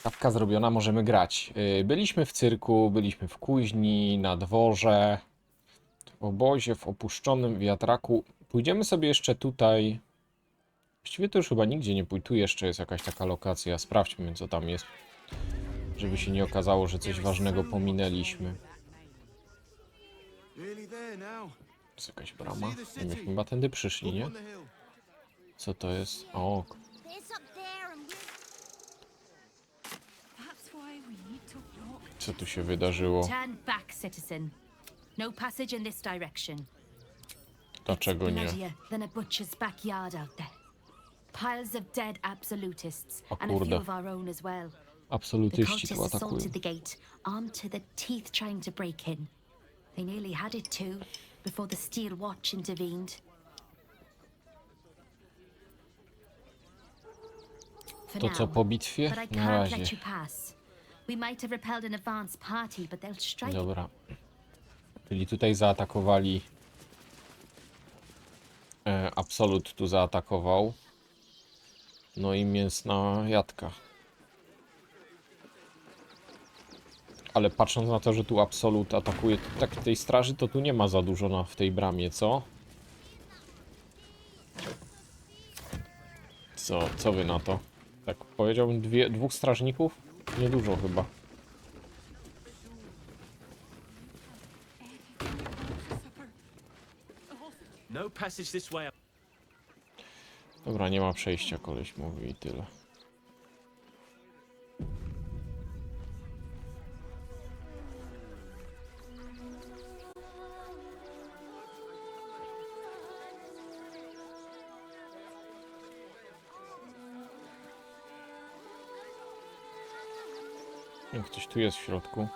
Kawka zrobiona, możemy grać. Byliśmy w cyrku, byliśmy w kuźni, na dworze, w obozie, w opuszczonym wiatraku. Pójdziemy sobie jeszcze tutaj. Właściwie to już chyba nigdzie nie pójdę. Tu jeszcze jest jakaś taka lokacja. Sprawdźmy, co tam jest. Żeby się nie okazało, że coś ważnego pominęliśmy. Jest jakaś brama? Nie myśmy chyba tędy przyszli, nie? Co to jest? O, co tu się wydarzyło? Dlaczego nie? O kurde. Absolutyści tu atakują. They nearly had it too, before the Steel Watch intervened. To co po bitwie? Na razie. Dobra. Czyli tutaj zaatakowali. Absolut tu zaatakował. No i mięsna jadka. Ale patrząc na to, że tu Absolut atakuje, to tak tej straży to tu nie ma za dużo w tej bramie, co? Co wy na to? Tak powiedziałbym dwóch strażników? Niedużo chyba. Dobra, nie ma przejścia, koleś mówi i tyle. Ktoś tu jest w środku.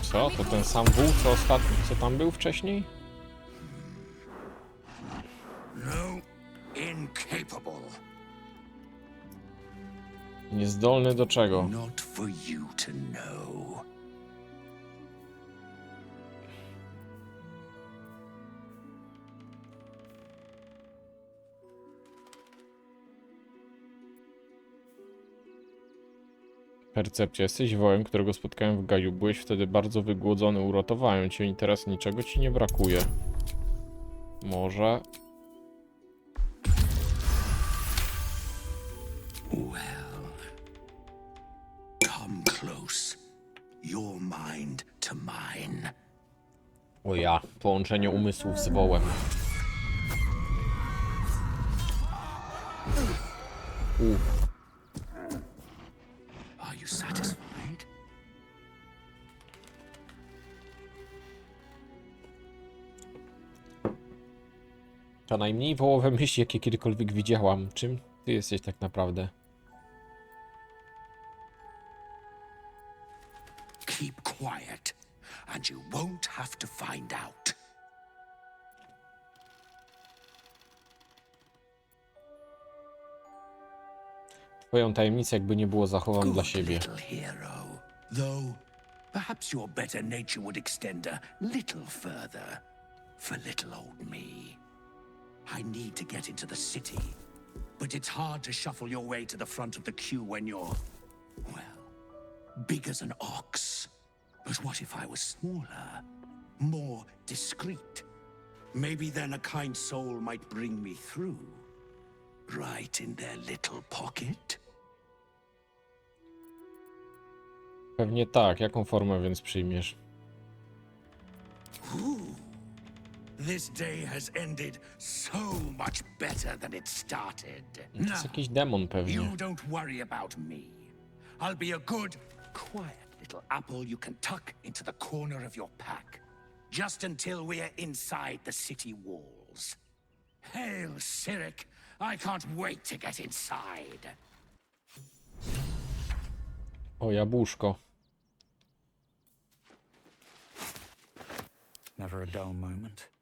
Co? To ten sam wół, co ostatnio, co tam był wcześniej? Niezdolny do czego? Percepcja. Jesteś wołem, którego spotkałem w gaju. Byłeś wtedy bardzo wygłodzony. Uratowałem cię i teraz niczego ci nie brakuje. Może... Well, come close. Your mind to mine. O ja, połączenie umysłów z wołem. Are you satisfied? To najmniej wołowe myśli, jakie kiedykolwiek widziałam. Czym ty jesteś tak naprawdę? Keep quiet, and you won't have to find out. Twoją tajemnicę jakby nie było zachowam dla Good siebie. little hero. Though, perhaps your better nature would extend a little further. For little old me. I need to get into the city. But it's hard to shuffle your way to the front of the queue when you're, well, big as an ox. But what if I was smaller? More discreet? Maybe then a kind soul might bring me through. Right in their little pocket? Pewnie tak. Jaką formę więc przyjmiesz? This day has ended so much better than it started. To jest jakiś demon pewnie. You don't worry about me. I'll be a good, quiet little apple you can tuck into the corner of your pack. Just until we're inside the city walls. Hail, Cyric! I can't wait to get inside. O, jabłuszko. Never a dull moment.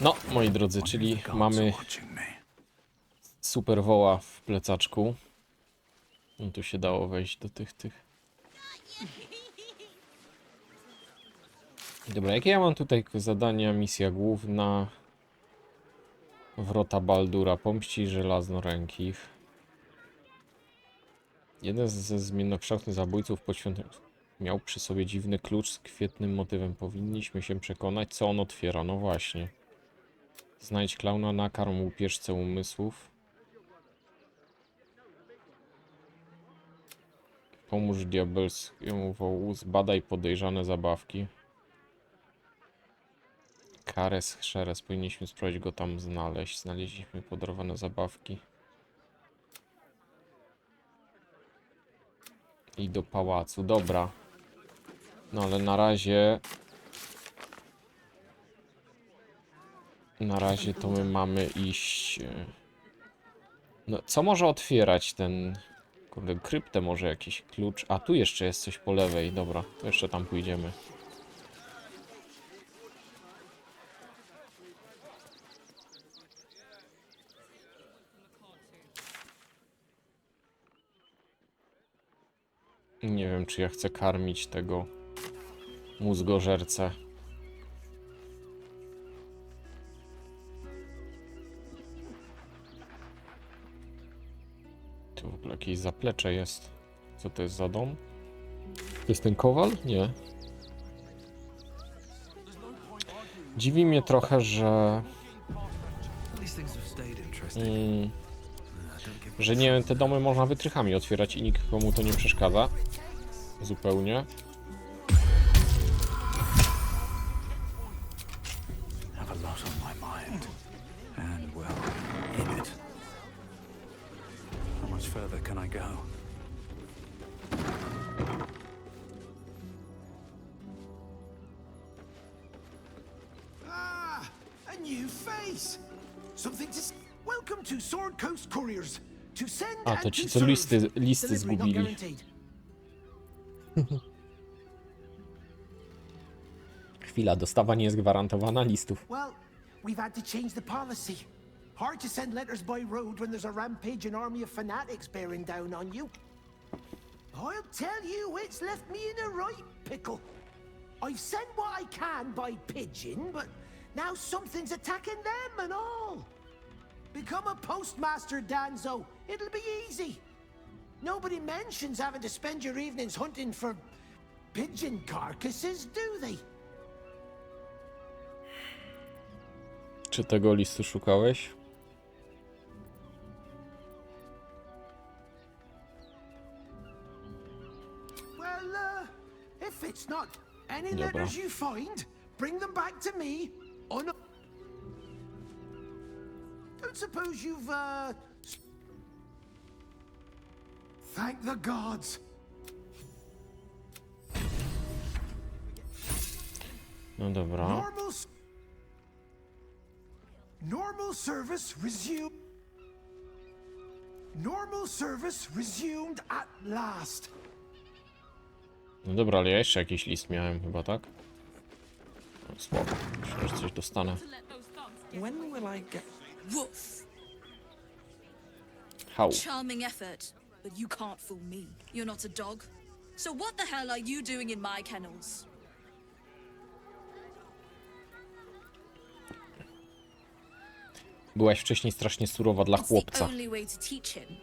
No, moi drodzy, czyli mamy super woła w plecaczku. No tu się dało wejść do tych. Dobra, jakie ja mam tutaj zadania? Misja główna. Wrota Baldura, pomści żelaznorękich. Jeden ze zmiennokształtnych zabójców miał przy sobie dziwny klucz z kwietnym motywem. Powinniśmy się przekonać, co on otwiera. No właśnie. Znajdź klauna, nakarm łupieżce umysłów. Pomóż diabelskiemu wołu, zbadaj podejrzane zabawki. Kares, Szeres, powinniśmy spróbować go tam znaleźć. Znaleźliśmy podarowane zabawki. I do pałacu, dobra. No ale na razie... Na razie to my mamy iść... No, co może otwierać ten... Kurde, kryptę może jakiś klucz. A tu jeszcze jest coś po lewej, dobra. To jeszcze tam pójdziemy. Nie wiem, czy ja chcę karmić tego mózgożercę. Tu w ogóle jakieś zaplecze jest. Co to jest za dom? To jest ten kowal? Nie. Dziwi mnie trochę, że... że nie, te domy można wytrychami otwierać i nikomu to nie przeszkadza. Zupełnie. Have a lot on my mind. And well, in it. How much further can I go? Ah, a new face. Something to welcome to Sword Coast Couriers. To send A, to and ci, to co serve. listy Delivery not zgubili. guaranteed. Chwila, dostawa nie jest gwarantowana listów. Well, we've had to change the policy. Hard to send letters by road when there's a rampaging army of fanatics bearing down on you. I'll tell you, it's left me in a right pickle. I've sent what I can by pigeon, but now something's attacking them and all. Become a postmaster, Danzo. It'll be easy. Nobody mentions having to spend your evenings hunting for pigeon carcasses, do they? Czy tego listu szukałeś? Well, if it's not any Dobra. letters you find, bring them back to me. Don't suppose you've, Thank the gods. No dobra. Normal service resumed. Normal service resumed at last. No dobra, ale ja jeszcze jakiś list miałem chyba, tak? No, słabo. Myślę, że coś dostanę. When will I get... Woof. How? Charming effort, but you can't fool me. You're not a dog. So what the hell are you doing in my kennels? Byłaś wcześniej strasznie surowa dla It's the chłopca. only way to teach him.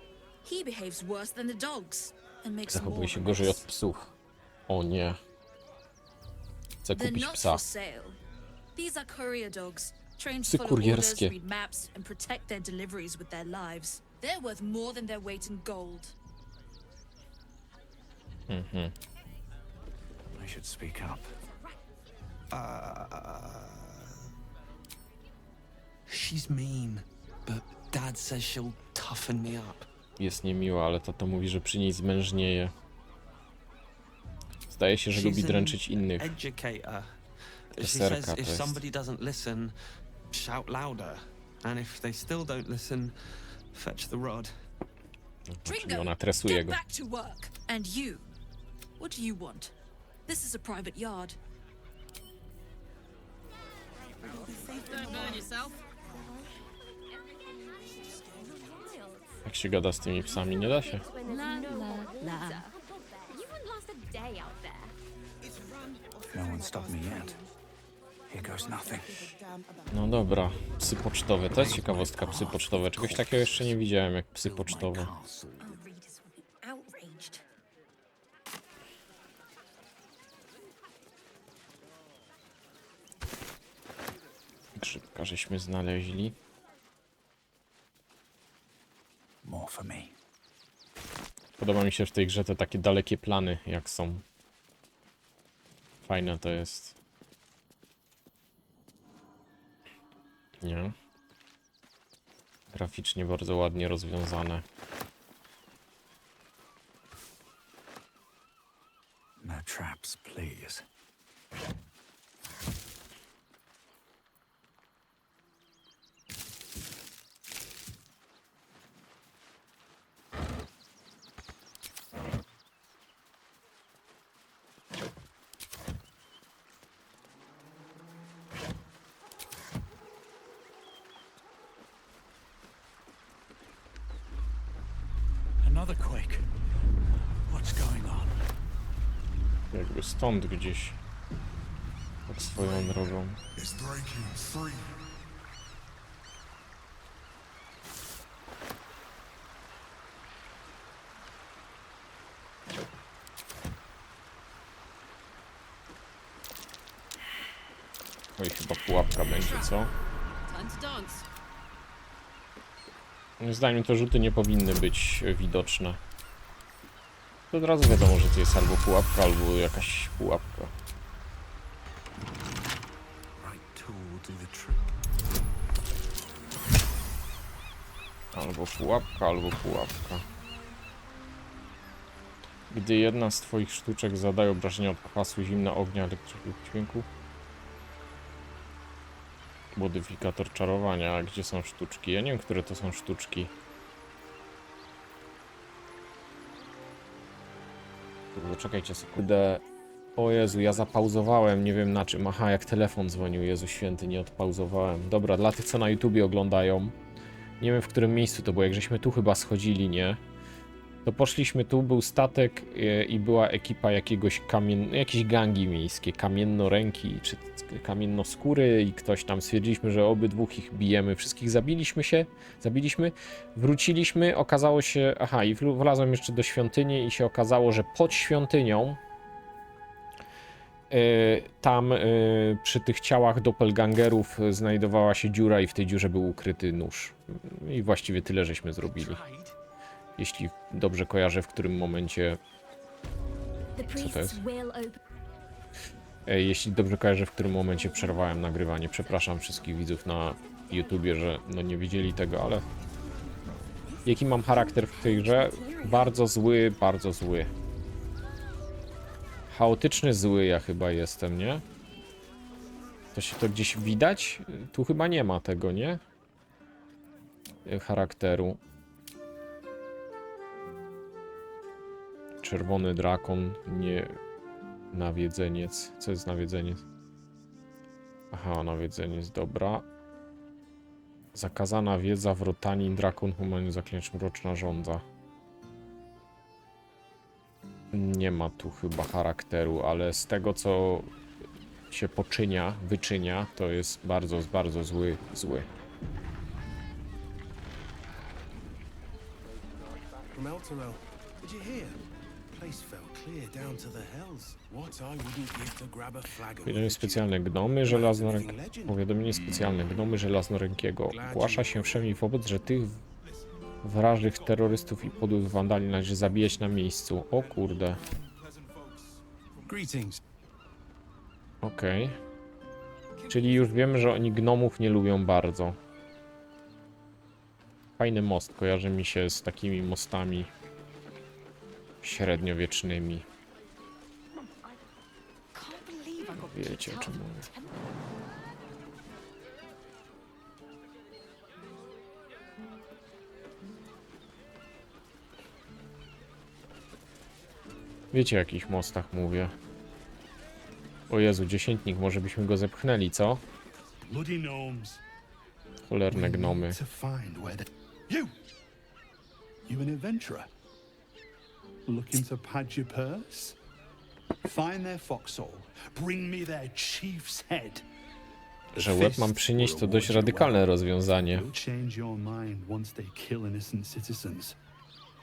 He behaves worse than the dogs and makes more Zachowuje of się a gorzej od mess. psów. O nie. Chcę They're kupić not psa. for sale. These are courier dogs, trained Psy to follow orders, kurierskie. read maps, and protect their deliveries with their lives. They're worth more than their weight in gold. I should speak up. She's mean, but Dad says she'll toughen me up. Jest niemiła, ale tato mówi, że przy niej zmężnieje. Zdaje się, że lubi She's dręczyć an innych. educator. She Serka says to if jest. somebody doesn't listen, shout louder. And if they still don't listen, fetch the rod. Czyli ona tresuje get go. back to work. And you, what do you want? This is a private yard. Don't burn yourself. Jak się gada z tymi psami, nie da się. La, la, la. You wouldn't last a day out there. No one stopped me yet. goes nothing. No dobra, psy pocztowe. To jest ciekawostka, psy pocztowe. Czegoś takiego jeszcze nie widziałem jak psy pocztowe. Our readers will be outraged. Grzybka żeśmy znaleźli. More for me. Podoba mi się w tej grze te takie dalekie plany, jak są. Fajne to jest. Nie? Graficznie bardzo ładnie rozwiązane. No traps, please. Another quake. What's going on? Jakby stąd gdzieś. Tak swoją drogą. It's breaking free. Oj, chyba pułapka będzie, co? Time to dance. Moim zdaniem te rzuty nie powinny być widoczne. To od razu wiadomo, że to jest albo pułapka, albo jakaś pułapka. Right tool will do the trick. Albo pułapka, albo pułapka. Gdy jedna z twoich sztuczek zadaje obrażenia od kwasu, zimna, ognia, elektryki lub dźwięku. Modyfikator czarowania. A gdzie są sztuczki? Ja nie wiem, które to są sztuczki. Zaczekajcie sekundę. O Jezu, ja zapauzowałem, nie wiem na czym. Aha, jak telefon dzwonił, Jezu święty, nie odpauzowałem. Dobra, dla tych, co na YouTubie oglądają. Nie wiem, w którym miejscu to było, jak żeśmy tu chyba schodzili, nie? To poszliśmy tu, był statek i była ekipa jakiegoś jakiejś gangi miejskie, kamiennoręki czy kamiennoskóry i ktoś tam, stwierdziliśmy, że obydwóch ich bijemy, wszystkich zabiliśmy, wróciliśmy, okazało się, aha, i wlazłem jeszcze do świątyni i się okazało, że pod świątynią tam przy tych ciałach doppelgangerów znajdowała się dziura i w tej dziurze był ukryty nóż. I właściwie tyle żeśmy zrobili. Jeśli dobrze kojarzę, w którym momencie... Co to jest? Jeśli dobrze kojarzę, w którym momencie przerwałem nagrywanie. Przepraszam wszystkich widzów na YouTubie, że no nie widzieli tego, ale... Jaki mam charakter w tej grze? Bardzo zły, bardzo zły. Chaotyczny, zły ja chyba jestem, nie? To się to gdzieś widać? Tu chyba nie ma tego, nie? Charakteru. Czerwony drakon, nie... Nawiedzeniec. Co jest nawiedzeniec? Aha, nawiedzeniec, dobra. Zakazana wiedza, wrotanin, drakon, humanizm, zaklęcz, mroczna żądza. Nie ma tu chyba charakteru, ale z tego, co się wyczynia, to jest bardzo, bardzo zły. Powiadomienie specjalne gnomy żelaznorękiego. Powiadomienie specjalne gnomy żelaznorękiego. Ogłasza się wszemi wobec, że tych wrażliwych terrorystów i podłych wandali należy zabijać na miejscu. O kurde. Okej. Czyli już wiemy, że oni gnomów nie lubią bardzo. Fajny most, kojarzy mi się z takimi mostami średniowiecznymi. Wiecie, o czym mówię. Wiecie, o jakich mostach mówię. O Jezu, dziesiętnik, może byśmy go zepchnęli, co? Cholerne gnomy. You an adventurer? Looking to pad your purse? Find their foxhole, bring me their chief's head, że łeb mam przynieść, to dość radykalne rozwiązanie. Will change your mind once they kill innocent citizens.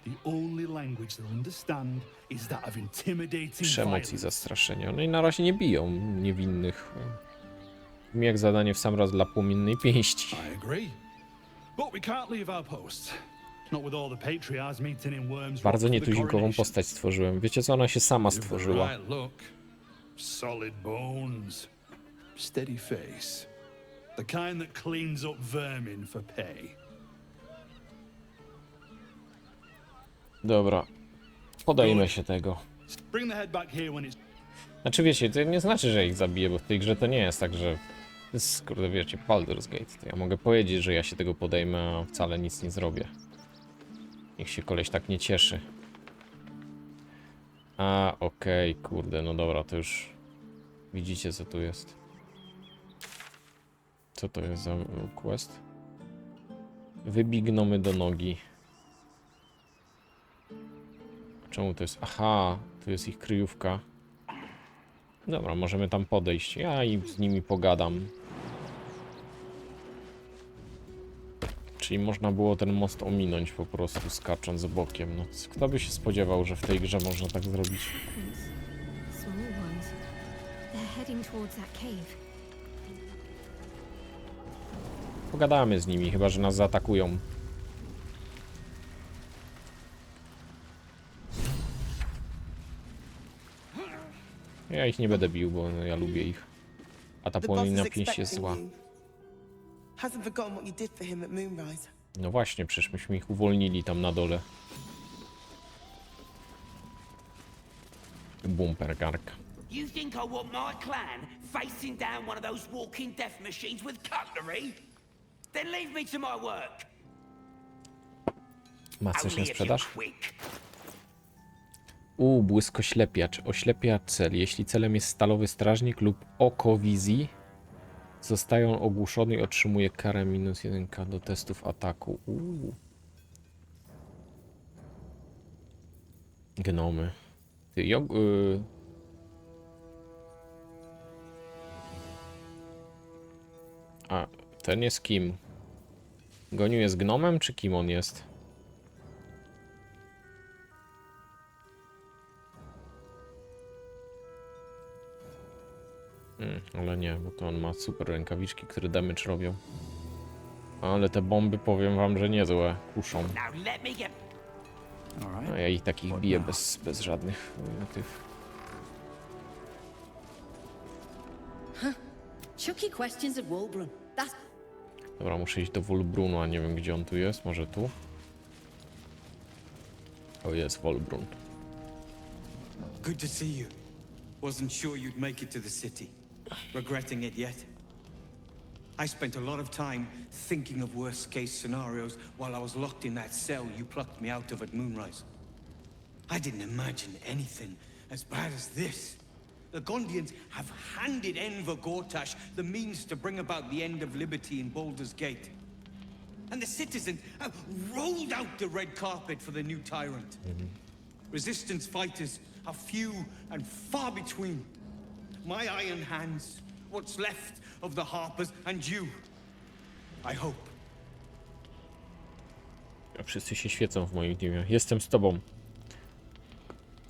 The only language they'll understand is that of intimidating Przemoc i violence. zastraszenie. No i na razie nie biją niewinnych. Brzmi jak zadanie w sam raz dla płomiennej pięści. I agree. But we can't leave our posts. Not with all the patriarchs meeting in Worms. Bardzo Rock for the nietuzinkową coronation. postać stworzyłem. Wiecie co, ona się sama Give the stworzyła. right look. Solid bones. Steady face. The kind that cleans up vermin for pay. Dobra. Podejmę się tego. Bring the head back here when it's... Znaczy wiecie, to nie znaczy, że ich zabiję, bo w tej grze to nie jest tak, że... To jest, kurde, wiecie, Baldur's Gate. To ja mogę powiedzieć, że ja się tego podejmę, a wcale nic nie zrobię. Niech się koleś tak nie cieszy. A, okej, kurde, no dobra, to już... Widzicie, co tu jest. Co to jest za quest? Wybij gnomy do nogi. Czemu to jest? Aha, tu jest ich kryjówka. Dobra, możemy tam podejść. Ja i z nimi pogadam. Czyli można było ten most ominąć po prostu skacząc bokiem. No, kto by się spodziewał, że w tej grze można tak zrobić? Small ones. They're heading towards that cave. Pogadamy z nimi, chyba że nas zaatakują. Ja ich nie będę bił, bo ja lubię ich. A ta płomienna pięść jest zła. Hasn't forgotten what you did for him at Moonrise. No właśnie, przecież myśmy ich uwolnili tam na dole. Bumper gark. You think I want my clan facing down one of those walking death machines with cutlery? Then leave me to my work. Ma coś na Only if you're sprzedaż? quick. Błyskoślepiacz. Oślepia cel. Jeśli celem jest stalowy strażnik lub oko wizji, zostaje on ogłuszony i otrzymuje karę -1 do testów ataku. Gnomy. Ty, A, ten jest kim? Goniu jest gnomem, czy kim on jest? Ale nie, bo to on ma super rękawiczki, które damage robią. Ale te bomby, powiem wam, że niezłe. Kuszą. Now let me get. A ja ich takich biję bez żadnych tych. Chucky questions at Walbrun. That's Dobra, muszę iść do Wolbrunu, a nie wiem gdzie on tu jest. Może tu? O, jest Wolbrun. Good to see you. Wasn't sure you'd make it to the city. Regretting it yet? I spent a lot of time thinking of worst-case scenarios while I was locked in that cell you plucked me out of at Moonrise. I didn't imagine anything as bad as this. The Gondians have handed Enver Gortash the means to bring about the end of liberty in Baldur's Gate. And the citizens have rolled out the red carpet for the new tyrant. Resistance fighters are few and far between. My iron hands, what's left of the Harpers, and you. I hope. Wszyscy się świecą w moim teamie. Jestem z tobą.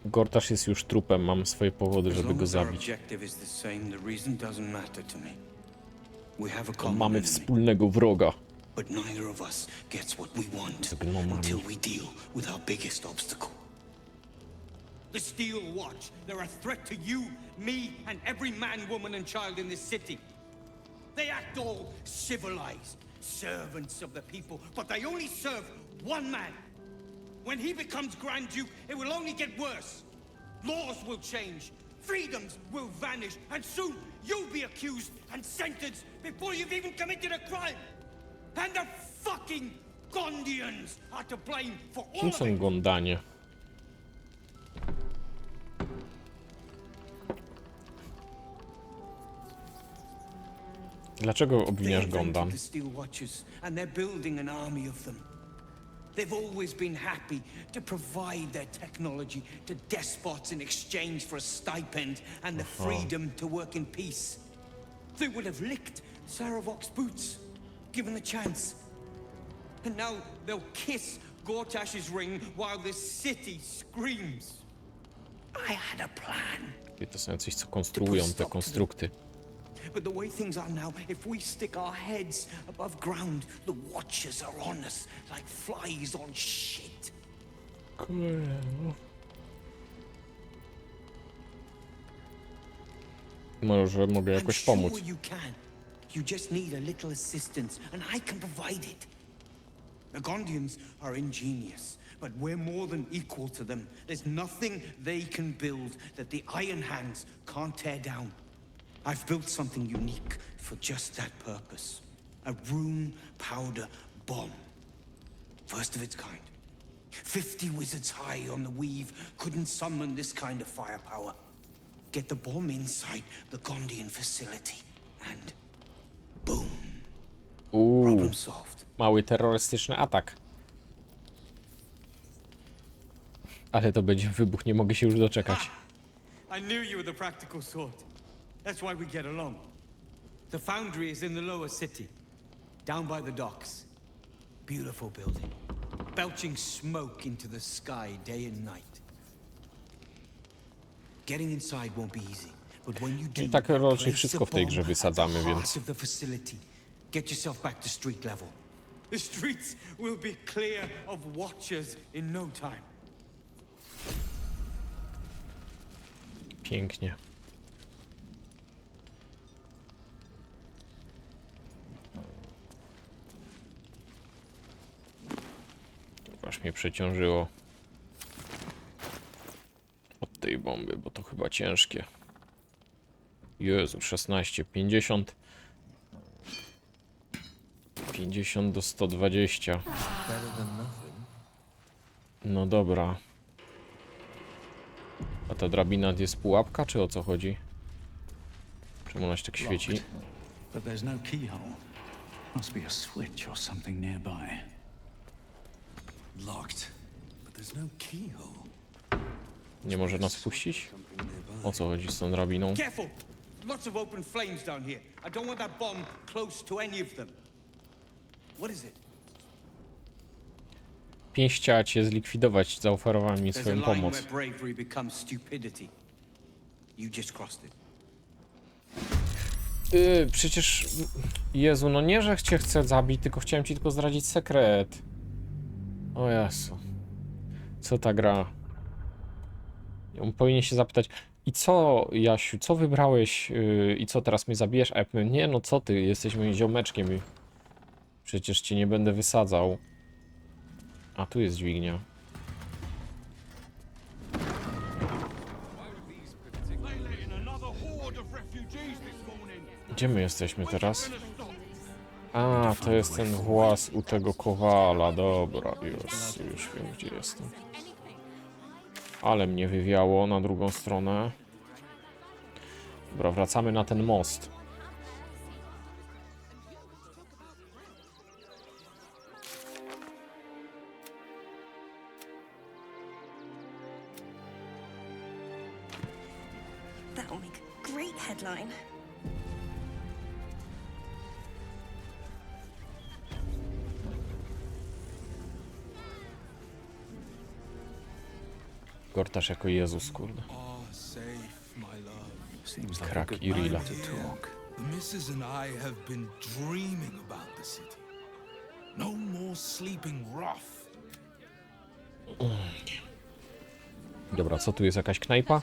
Gortasz jest już trupem, mam swoje powody, żeby go zabić. Mamy wspólnego wroga. But neither of us gets what we want Z gnomami. until we deal with our biggest obstacle. The Steel Watch, they're a threat to you, me, and every man, woman, and child in this city. They act all civilized, servants of the people, but they only serve one man. When he becomes Grand Duke, it will only get worse. Laws will change, freedoms will vanish, and soon you'll be accused and sentenced before you've even committed a crime. And the fucking Gondians are to blame for all Kim of są it. Gondanie? Dlaczego obwiniasz Gondan? The Steel Watchers, and they're building an army of them. They've always been happy to provide their technology to despots in exchange for a stipend and the freedom to work in peace. They would have licked Saravok's boots, given the chance. And now they'll kiss Gortash's ring while this city screams. I had a plan. I to są jacyś, co konstruują te konstrukty. But the way things are now, if we stick our heads above ground, the Watchers are on us like flies on shit. Może mogę jakoś pomóc. I'm sure you can. You just need a little assistance, and I can provide it. The Gondians are ingenious, but we're more than equal to them. There's nothing they can build that the Iron Hands can't tear down. I've built something unique for just that purpose. A rune powder bomb. First of its kind. 50 wizards high on the weave couldn't summon this kind of firepower. Get the bomb inside the Gondian facility, and boom. Problem solved. Mały terrorystyczny atak. Ale to będzie wybuch, nie mogę się już doczekać. I knew you were the practical sort. That's why we get along. The foundry is in the lower city, down by the docks. Beautiful building, belching smoke into the sky day and night. Getting inside won't be easy, but when you do, I tak raczej place wszystko w tej grze the bomb wysadzamy, at the więc... heart of the facility. Get yourself back to street level. The streets will be clear of Watchers in no time. Pięknie. Aż mnie przeciążyło od tej bomby, bo to chyba ciężkie. Jezu, 16, 50. 50 do 120. No dobra. A ta drabina jest pułapka, czy o co chodzi? Czemu ona się tak świeci? But there's no keyhole. Must be a switch or something nearby. Locked, but there's no keyhole. Nie może nas wpuścić? O co chodzi z tą drabiną? Careful! Lots of open flames down here. I don't want that bomb close to any of them. What is it? Pięść chciała cię zlikwidować, zaoferowała mi There's a swoją line pomoc. where bravery becomes stupidity. You just crossed it. Przecież... Jezu, no nie, że cię chcę zabić, tylko chciałem ci tylko zdradzić sekret. O Jezu. Co ta gra? On powinien się zapytać, i co, Jasiu, co wybrałeś i co, teraz mnie zabijesz? A ja powiem, nie, no co ty, jesteś moim ziomeczkiem i przecież cię nie będę wysadzał. A tu jest dźwignia. Gdzie my jesteśmy teraz? A, to jest ten włas u tego kowala, dobra, już wiem, gdzie jestem. Ale mnie wywiało na drugą stronę. Dobra, wracamy na ten most. That'll make a great headline. Gortasz jako Jezus, kurde. Krak i Rila. The missus and I have been dreaming about the city. No more sleeping rough. Dobra, co tu jest, jakaś knajpa?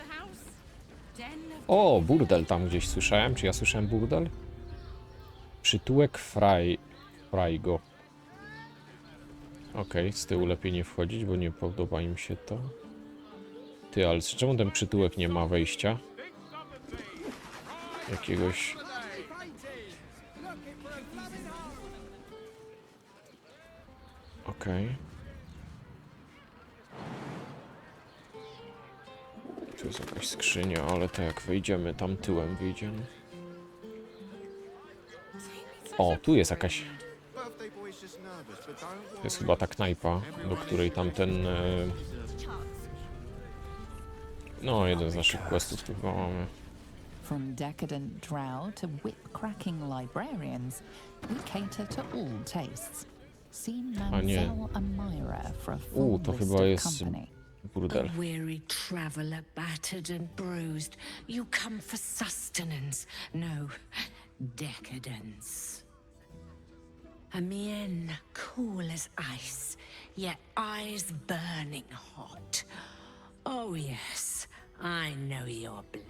O, burdel tam gdzieś słyszałem. Czy ja słyszałem burdel? Przytułek Frajgo. Okej, z tyłu lepiej nie wchodzić, bo nie podoba im się to. Ty, ale czemu ten przytułek nie ma wejścia? Jakiegoś... Okej. Tu jest jakaś skrzynia, ale to jak wejdziemy, tam tyłem wyjdziemy. O, tu jest jakaś... To jest chyba ta knajpa, do której tamten... No, jeden z naszych questów chyba mamy. From decadent drow to whip-cracking librarians, we cater to all tastes. See Mansell and Myra for a full to list chyba of jest company. burdel. A weary traveler, battered and bruised. You come for sustenance, no decadence. A mien cool as ice, yet eyes burning hot. Oh yes, I know your bliss.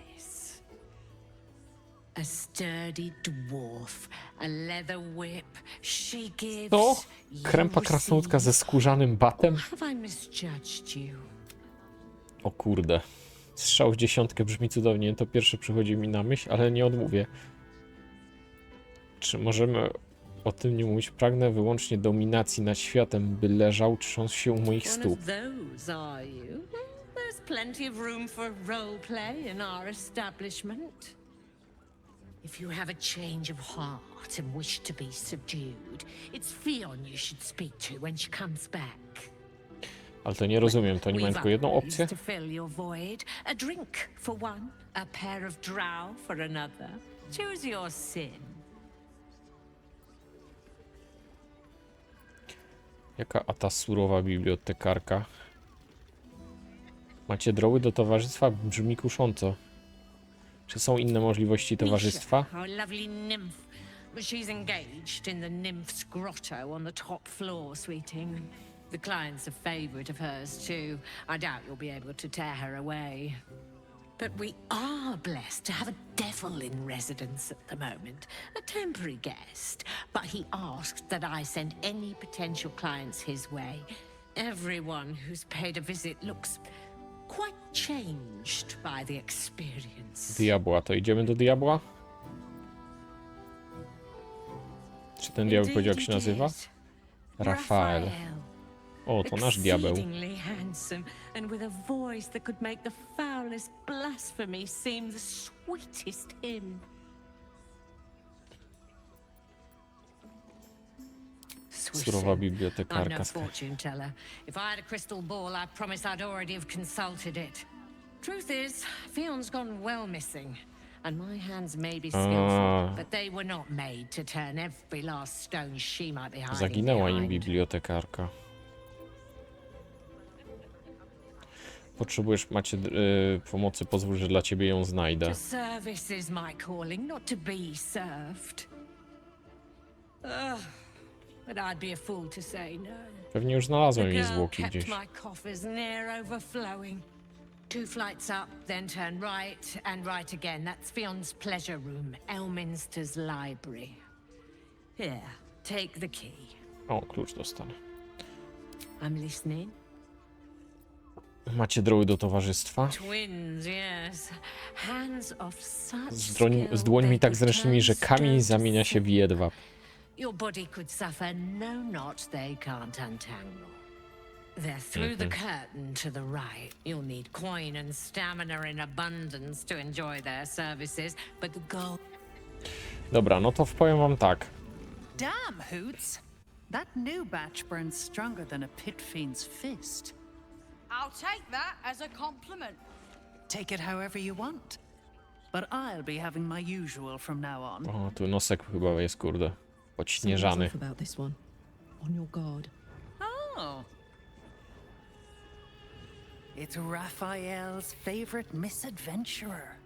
A sturdy dwarf, a leather whip, she gives. To? Krępa krasnoludka ze skórzanym batem? Have I misjudged you? O kurde. Strzał w dziesiątkę brzmi cudownie. To pierwsze przychodzi mi na myśl, ale nie odmówię. Czy możemy o tym nie mówić? Pragnę wyłącznie dominacji nad światem, by leżał, trząsł się u moich stóp. Those are you? There's plenty of room for roleplay in our establishment. If you have a change of heart and wish to be subdued, it's Fionn you should speak to when she comes back. Ale to nie rozumiem, to nie mają tylko jedną opcję? To fill your void, a drink for one, a pair of drow for another. Choose your sin. Jaka ta surowa bibliotekarka? Macie droły do towarzystwa? Brzmi kusząco. Czy są inne możliwości towarzystwa? Our lovely nymph, but she's engaged in the nymph's grotto on the top floor, sweeting. The client's a favorite of hers too. I doubt you'll be able to tear her away. But we are blessed to have a devil in residence at the moment, a temporary guest. But he asked that I send any potential clients his way. Everyone who's paid a visit looks quite changed by the experience. Diabła, to idziemy do diabła? Czy ten diabeł powiedział, jak się nazywa? Rafael. O, to nasz diabeł. Exceedingly handsome, and with a voice that could make the foulest blasphemy seem the sweetest hymn. Surowa I'm bibliotekarka. no fortune teller. If I had a crystal ball, I promise I'd already have consulted it. Truth is, Fionn's gone well missing, and my hands may be skillful, but they were not made to turn every last stone she might be hiding Zaginęła im behind. bibliotekarka. Potrzebujesz, macie pomocy, pozwól, że dla ciebie ją znajdę. To service is my calling, not to be served. But I'd be a fool to say no. Pewnie już znalazłem The jej girl zwłoki kept gdzieś. my coffers near overflowing. 2 flights up, then turn right and right again. That's Fionn's pleasure room, Elminster's library. Here, take the key. O, klucz dostanę. I'm listening. Macie droły do towarzystwa? Twins, yes. Hands of such Z dłońmi tak zręcznymi, że kamień zamienia się w jedwab. Your body could suffer no knot they can't untangle. They're through the curtain to the right. You'll need coin and stamina in abundance to enjoy their services, but the goal... Dobra, no to powiem wam tak. Damn, Hoots! That new batch burns stronger than a pit fiend's fist. I'll take that as a compliment. Take it however you want. But I'll be having my usual from now on. O, tu nosek chyba jest, kurde, podśnieżany. About this one. On your guard. Oh. It's Raphael's favorite misadventurer.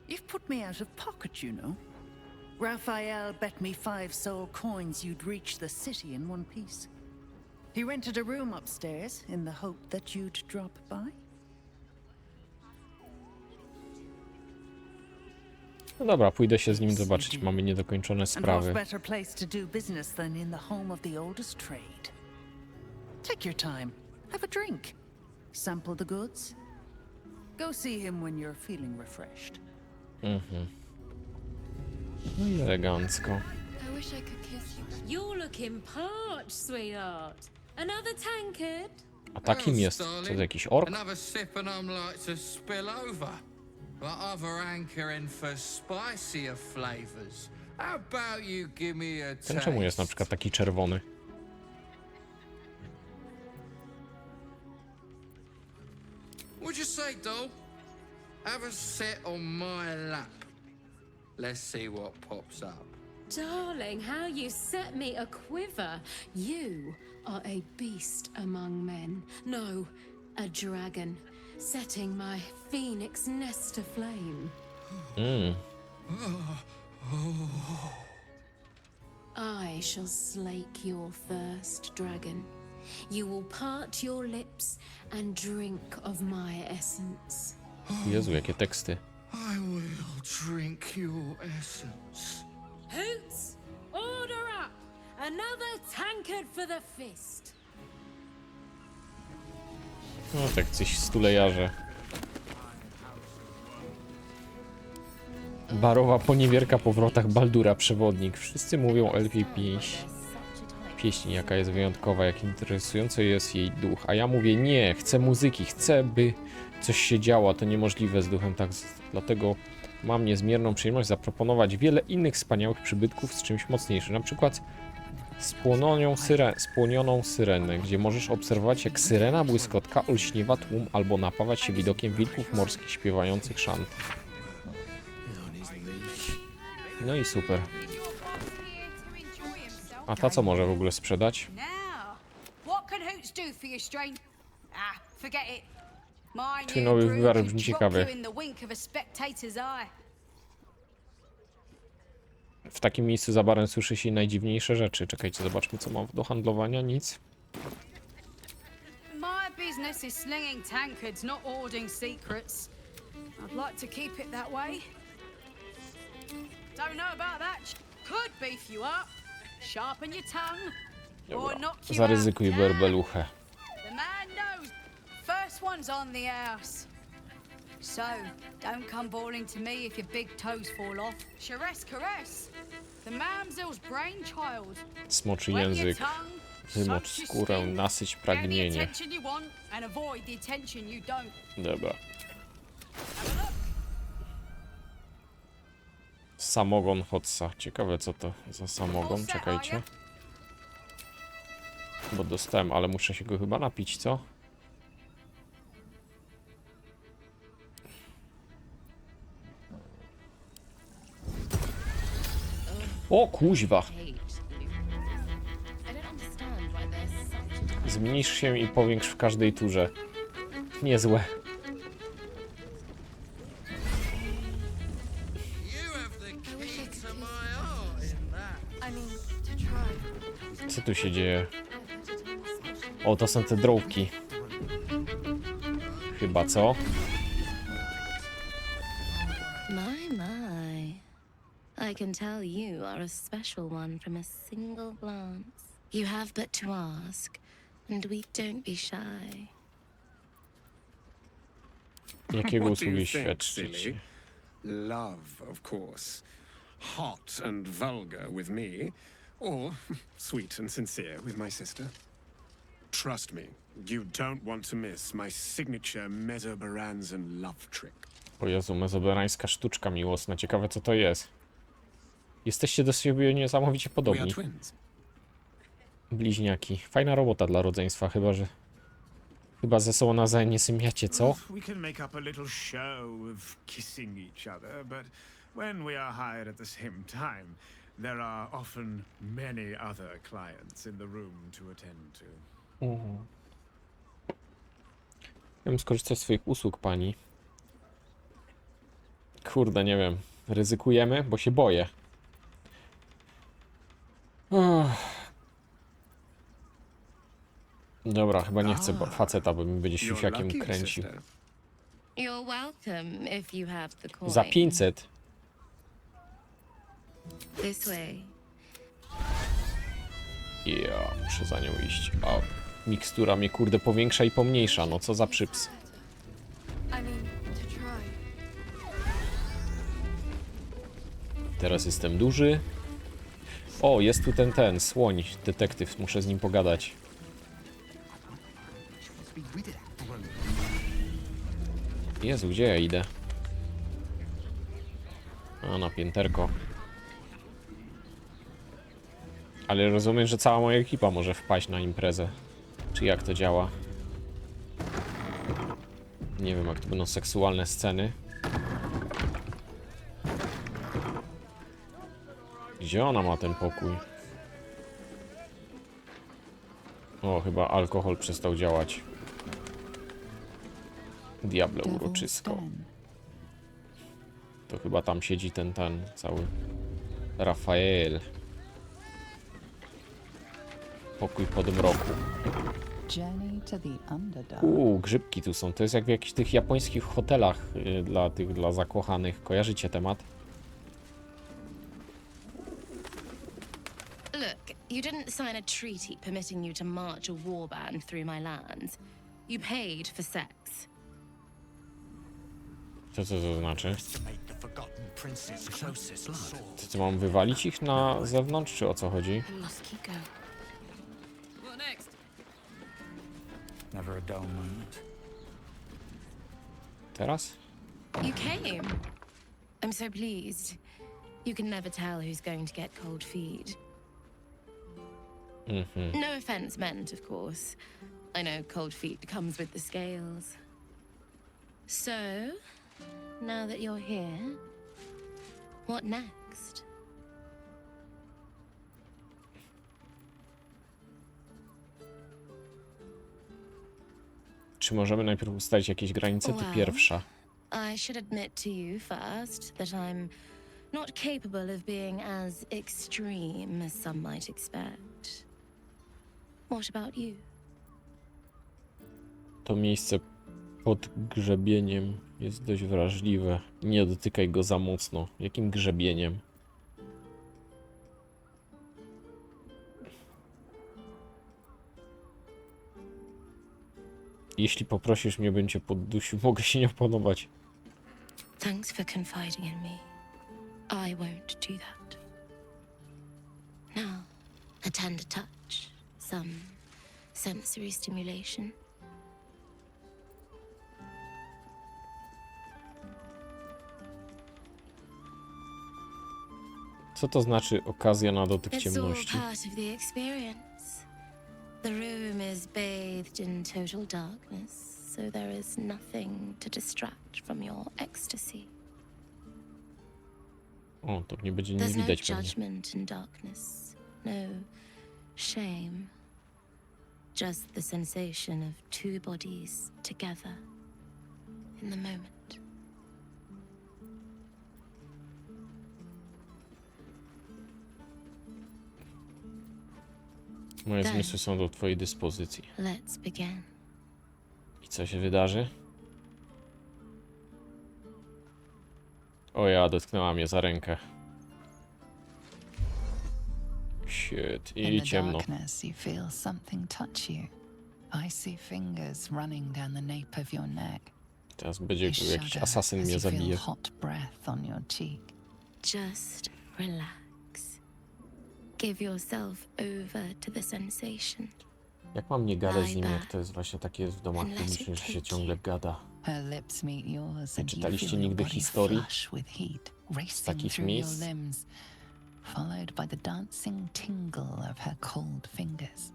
You've put me out of pocket, you know. Raphael bet me 5 soul coins you'd reach the city in one piece. He rented a room upstairs in the hope that you'd drop by. No dobra, pójdę się z nim zobaczyć, mamy niedokończone And what sprawy. better place to do business than in the home of the oldest trade? Take your time, have a drink, sample the goods. Go see him when you're feeling refreshed. No i elegancko. I wish I could kiss you. You're looking parched, sweetheart. Another tankard? A takim jest, co to jakiś ork? Another sip and I'm like to spill over. But other hankering for spicier flavors. How about you give me a Ten czemu jest na taste? przykład taki czerwony? What'd you say, doll? Have a sit on my lap. Let's see what pops up. Darling, how you set me a quiver. You are a beast among men. No, a dragon, setting my phoenix nest aflame. I shall slake your thirst, dragon. You will part your lips and drink of my essence. Jezu, jakie teksty. I will drink your essence. Hoots, order up! Another tankard for the fist. No tak, coś stulejarze. Barowa poniewierka po wrotach Baldura, przewodnik. Wszyscy mówią o elfiej pieśni, jaka jest wyjątkowa, jak interesujący jest jej duch. A ja mówię nie, chcę muzyki, chcę, by coś się działo, to niemożliwe z duchem, tak, dlatego mam niezmierną przyjemność zaproponować wiele innych wspaniałych przybytków z czymś mocniejszym, na przykład spłonioną syrenę, gdzie możesz obserwować jak syrena błyskotka olśniewa tłum albo napawać się widokiem wilków morskich śpiewających szant. No i super. A ta co może w ogóle sprzedać? Twój nowy wywar brzmi ciekawy. W takim miejscu za barem słyszy się najdziwniejsze rzeczy. Czekajcie, zobaczmy co mam do handlowania. Nic. My business is slinging tankards, not hoarding secrets. I'd like to keep it that way. Don't know about that. Could beef you up, sharpen your tongue, or knock you out. Zaryzykuj berbeluchę. The man knows. First one's on the house. So, don't come bawling to me if your big toes fall off. Caress. The mamsel's brainchild. Smoczy język. Wymocz skórę, nasyć pragnienie. Dobra. Samogon Hotsa. Ciekawe co to za samogon. Czekajcie. Bo dostałem, ale muszę się go chyba napić, co? O kuźwa. Zmniejsz się i powiększ w każdej turze. Niezłe. Co tu się dzieje? O, to są te drobki. Chyba, co? I can tell you are a special one from a single glance. You have but to ask, and we don't be shy. Jakiego usługi świadczyć? Love, of course. Hot and vulgar with me, or sweet and sincere with my sister. Trust me, you don't want to miss my signature Mesobaranzan love trick. O Jezu, mezoberańska sztuczka miłosna. Ciekawe co to jest. Jesteście do siebie niesamowicie podobni. Bliźniaki. Fajna robota dla rodzeństwa, chyba ze sobą nawzajem nie symiacie, co? We can make up a little show of kissing each other, but when we are hired at the same time, there are often many other clients in the room to attend to. Chciałbym skorzystać z swoich usług, pani. Kurde, nie wiem. Ryzykujemy, bo się boję. Dobra, chyba nie chcę faceta, bo mi będzie siusiakiem kręcił. Za 500. Ja, muszę za nią iść. A mikstura mnie kurde powiększa i pomniejsza, no co za przyps. Teraz jestem duży. O, jest tu ten słoń, detektyw, muszę z nim pogadać. Jezu, gdzie ja idę? A, na pięterko. Ale rozumiem, że cała moja ekipa może wpaść na imprezę. Czy jak to działa? Nie wiem, jak to będą seksualne sceny. Gdzie ona ma ten pokój? O, chyba alkohol przestał działać. Diable uroczysko. To chyba tam siedzi ten cały Rafael. Pokój podmroku. Grzybki tu są. To jest jak w jakichś tych japońskich hotelach dla zakochanych. Kojarzycie temat? Look, you didn't sign a treaty permitting you to march a warband through my lands. You paid for sex. Co to znaczy? Co mam wywalić ich na zewnątrz, czy o co chodzi? Never a dull moment. Teraz? You came. I'm so pleased. You can never tell who's going to get cold feet. No offense meant, of course. I know cold feet comes with the scales. So, now that you're here, what next? Czy możemy najpierw ustalić jakieś granice? Ty pierwsza. I should admit to you first that I'm not capable of being as extreme as some might expect. What about you? To miejsce pod grzebieniem jest dość wrażliwe. Nie dotykaj go za mocno. Jakim grzebieniem? Jeśli poprosisz mnie, bym cię poddusił. Mogę się nie podobać. Thanks for confiding in me. I won't do that. Now, a tender touch, some sensory stimulation. Co to znaczy okazja na dotyk It's all ciemności? part of the experience. The room is bathed in total darkness, so there is nothing to distract from your ecstasy. O, to nie będzie nie There's no widać pewnie. judgment in darkness, no shame. Just the sensation of two bodies together in the moment. Moje zmysły są do twojej dyspozycji. Let's begin. I co się wydarzy? O ja, dotknęła mnie za rękę. Shit, i ciemno. Darkness, you feel something touch you. Icy fingers running down the nape of your neck. Teraz będzie jakiś asasyn mnie zabije. Hot breath on your cheek. Just relax. Give yourself over to the sensation. Jak mam nie gadać z nim, jak to jest właśnie takie w domach publicznych, że się ciągle gada? Her lips meet yours Nie and you czytaliście feel your nigdy body historii flush with heat, racing takich through your miejsc? limbs, followed by the dancing tingle of her cold fingers.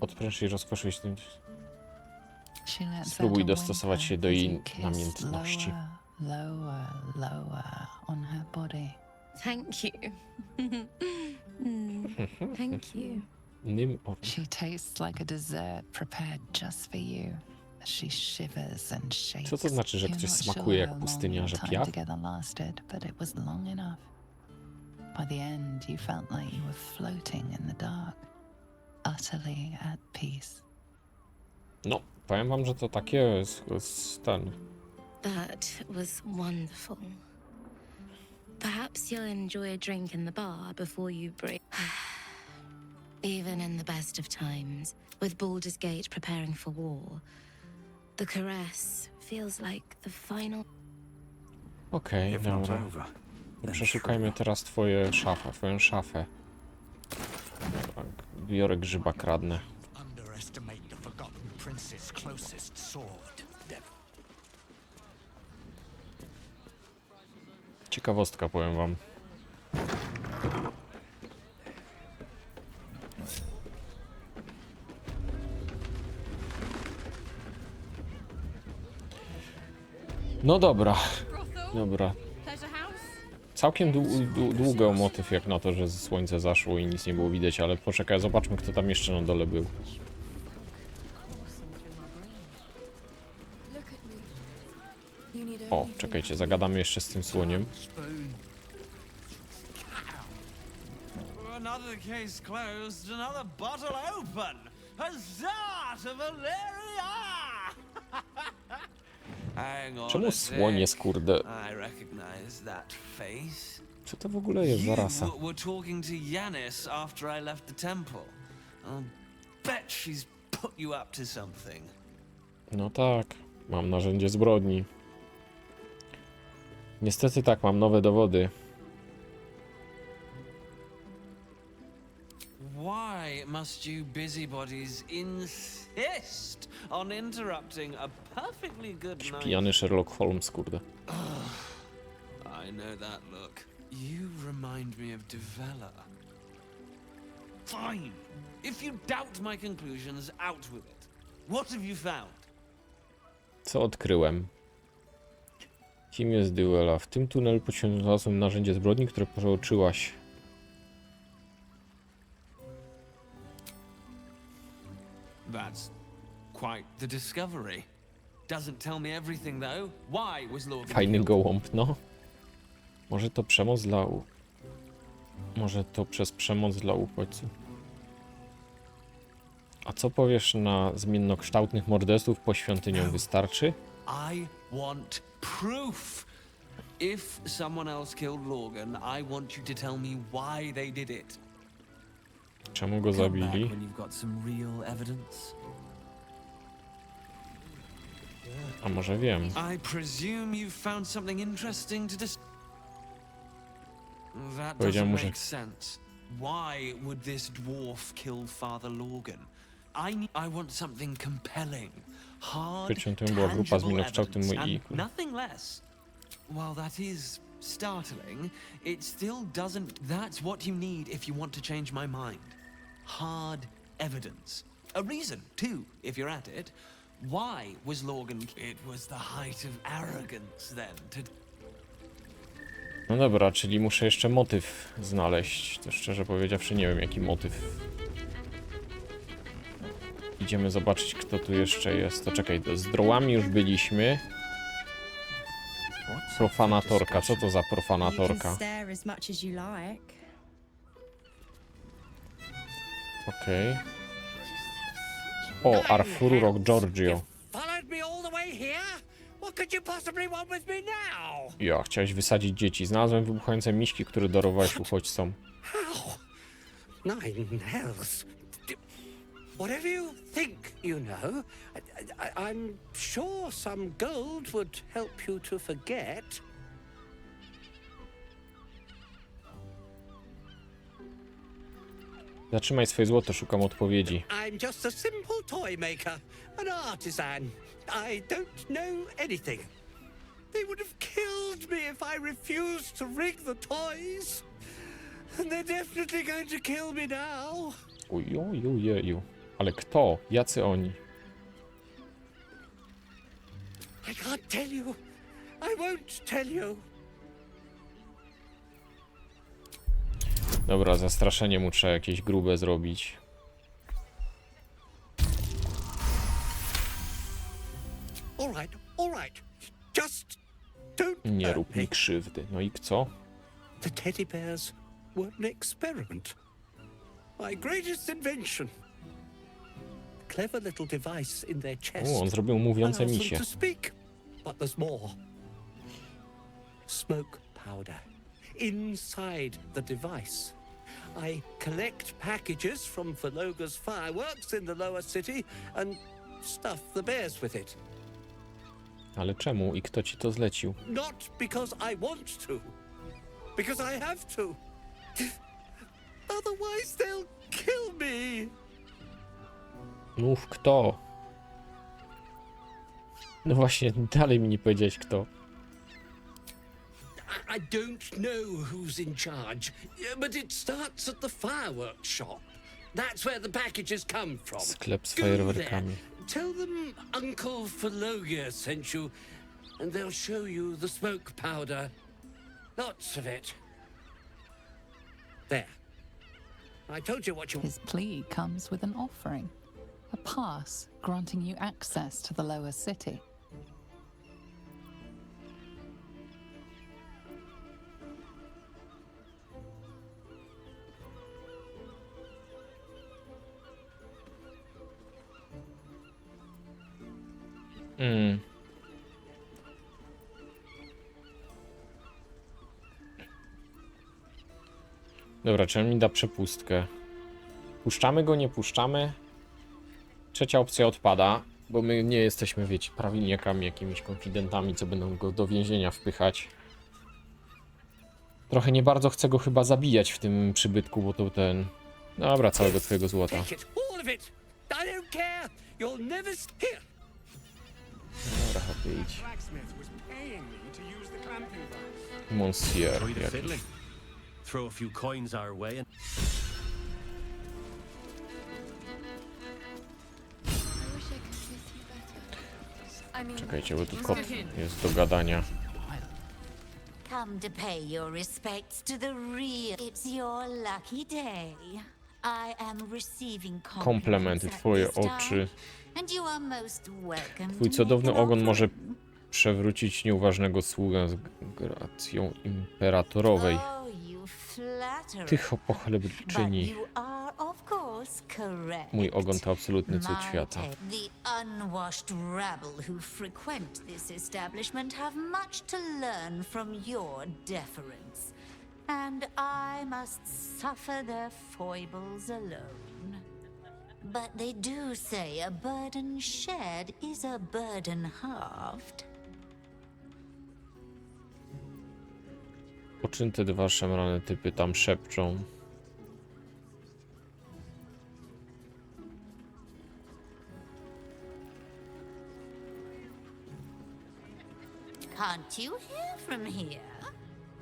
Odpręż i rozkoszuj tym. She lets Spróbuj out a dostosować się do whimper jej as you kiss namiętności. lower, lower on her body. Thank you. Thank you. She tastes like a dessert prepared just for you. As she shivers and shakes. Co to znaczy, że You're ktoś not smakuje sure jak how long pustynia, your że time piach? together lasted, but it was long enough. By the end, you felt like you were floating in the dark, utterly at peace. No, powiem wam, że to takie ten. That was wonderful. Perhaps you'll enjoy a drink in the bar before you break. Even in the best of times, with Baldur's Gate preparing for war, the caress feels like the final. Okej, dobra. Przeszukajmy teraz twoją szafę. Tak, biorę grzyba, kradnę. Underestimate the forgotten prince's closest sword. Ciekawostka, powiem wam. No dobra. Dobra. Całkiem długi motyw jak na to, że słońce zaszło i nic nie było widać, ale poczekaj, zobaczmy kto tam jeszcze na dole był. O, czekajcie, zagadamy jeszcze z tym słoniem. Another case closed, another bottle open. Huzzah to Valeria! Hang on Czemu a słoń jest, sec. kurde? I recognize that face. Co to w ogóle jest za rasa? You were talking to Yanis after I left the temple. I'll bet she's put you up to something. No tak, mam narzędzie zbrodni. Niestety tak, mam nowe dowody. Why must you busybodies insist on interrupting a perfectly good night? Pijany Sherlock Holmes, kurde. I know that look. You remind me of Devella. Fine. If you doubt my conclusions, out with it. What have you found? Co odkryłem? Kim jest Duela? W tym tunelu znalazłem narzędzie zbrodni, które przeoczyłaś. That's quite the discovery. Doesn't tell me everything though. Why was Logan Fajny killed? gołąb, no. Może to przemoc dla Może to przez przemoc dla uchodźców. A co powiesz na zmiennokształtnych morderców po świątynią? Wystarczy? I want proof. If someone else killed Logan, I want you to tell me why they did it. Czemu go zabili? When you've got some real evidence. A może wiem. I presume you've found something interesting to That Powiedział doesn't mu, że make sense. Why would this dwarf kill Father Logan? I want something compelling. Hard, Przeciętą była grupa z mienokształtym evidence, i and nothing less. While that is startling, it still doesn't. That's what you need if you want to change my mind. Hard evidence. A reason, too, if you're at it. Why was Logan... It was the height of arrogance, then, to... No dobra, czyli muszę jeszcze motyw znaleźć. To szczerze powiedziawszy nie wiem jaki motyw. Idziemy zobaczyć kto tu jeszcze jest. To czekaj, z drołami już byliśmy. Profanatorka, co to za profanatorka? Okej. O, Arfurok Giorgio. Ja, chciałeś wysadzić dzieci. Znalazłem wybuchające miśki, które darowałeś uchodźcom. Nine hells. Whatever you think, you know, I'm sure some gold would help you to forget. Zatrzymaj swoje złoto, szukam odpowiedzi. I'm just a simple toy maker, an artisan. I don't know anything. They would have killed me if I refused to rig the toys. And they're definitely going to kill me now. Ujujujeju. Ale kto? Jacy oni? I can't tell you. I won't tell you. Dobra, zastraszenie mu trzeba jakieś grube zrobić. All right. Just don't. Nie rób mi krzywdy. No i co? The teddy bears were an experiment. My greatest invention. Clever little device in their chest. O, on zrobił mówiące allows them misie. to speak. But there's more. Smoke powder inside the device. I collect packages from Valoga's fireworks in the lower city and stuff the bears with it. Ale czemu i kto ci to zlecił? Not because I want to, because I have to. Otherwise they'll kill me. Mów kto? No właśnie, dalej mi nie powiedziałeś kto. I don't know who's in charge, but it starts at the fireworks shop. That's where the packages come from. Sklep z Go there. fajerwerkami. Tell them Uncle Falogia sent you, and they'll show you the smoke powder. Lots of it. There. I told you what you... His plea comes with an offering, a pass granting you access to the lower city. Dobra, czy on mi da przepustkę? Puszczamy go, nie puszczamy? Trzecia opcja odpada, bo my nie jesteśmy, wiecie, prawilniakami, jakimiś konfidentami, co będą go do więzienia wpychać. Trochę nie bardzo chcę go chyba zabijać w tym przybytku, bo to ten... Dobra, całego twojego złota. Dobra, chodź, idź. Monsieur. Throw a few coins our way and... Czekajcie, bo tu kot jest do gadania. Come to pay your respects to the real. It's your lucky day. I am receiving Komplementy, twoje oczy. and you are most welcome. Twój cudowny ogon może przewrócić nieuważnego sługę z gracją imperatorowej. Tych pochlebczyni. Mój ogon to absolutny cud świata. The unwashed rabble who frequent this establishment have much to learn from your deference, and I must suffer their foibles alone. But they do say a burden shared is a burden halved. O czym te dwa szemrane typy tam szepczą? Can't you hear from here?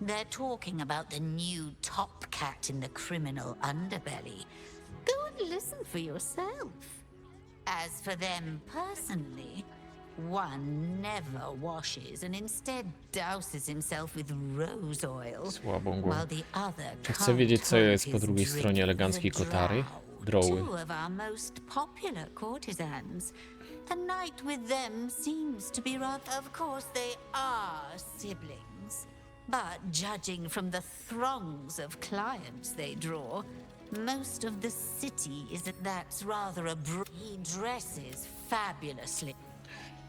They're talking about the new top cat in the criminal underbelly. Go and listen for yourself. As for them personally, one never washes and instead douses himself with rose oil, Słabą while głową. the other Chcę wiedzieć, co jest po his drugiej drink stronie with eleganckiej the kotary. drow, Droły. two of our most popular courtesans. A night with them seems to be rather... Of course they are siblings, but judging from the throngs of clients they draw, most of the city is that that's rather a... He dresses fabulously.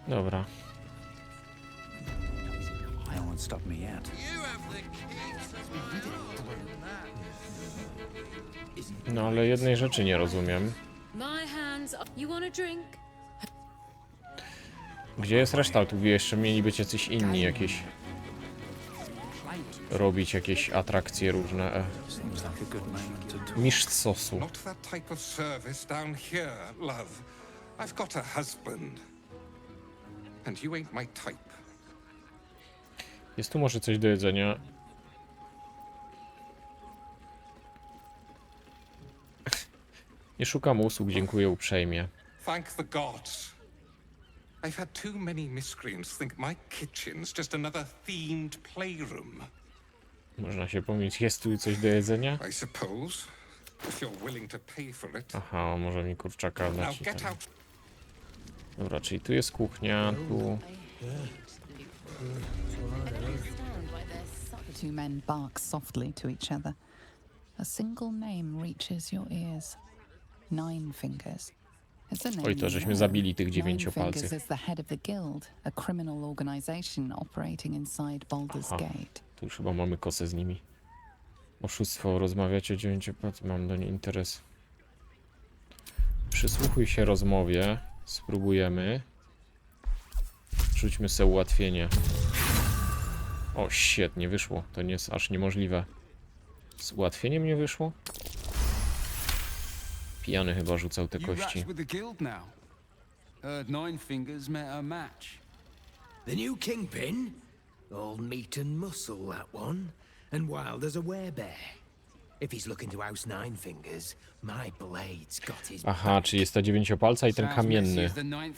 Dobra. I won't stop me yet. No ale jednej rzeczy nie rozumiem. My hands are... You want a drink? Gdzie jest reszta? Tu jeszcze mieli być jacyś inni, jakieś... Robić jakieś atrakcje różne. Mistrz sosu. Not that type of service down here, love. I've got a husband. And you ain't my type. Jest tu może coś do jedzenia. Nie szukam usług, dziękuję uprzejmie. Thank the gods. I've had too many miscreants think my kitchen's just another themed playroom. Można się pomylić, jest tu coś do jedzenia? I suppose, if you're willing to pay for it. Aha, może mi kurczaka Now dać. get out. Dobra, czyli tu jest kuchnia, tu... The two men bark softly to each other. A single name reaches your ears. Nine Fingers. It's a name Oj, to żeśmy zabili tych dziewięciopalcych. Nine Fingers is the head of the guild, a criminal organization operating inside Baldur's Gate. Tu już chyba mamy kosę z nimi. Oszustwo, rozmawiać o dziewięciopalcach, mam do niej interes. Przysłuchuj się rozmowie. Spróbujemy. Rzućmy sobie ułatwienie. O, shit, nie wyszło. To nie jest aż niemożliwe. Z ułatwieniem nie wyszło? Pijany chyba rzucał te kości. Nine Fingers met a match. The new kingpin? All meat and muscle, that one. And wild as a werebear. If he's looking to oust Nine Fingers, my blade's got his... Aha, czyli jest ta dziewięciopalca i ten kamienny.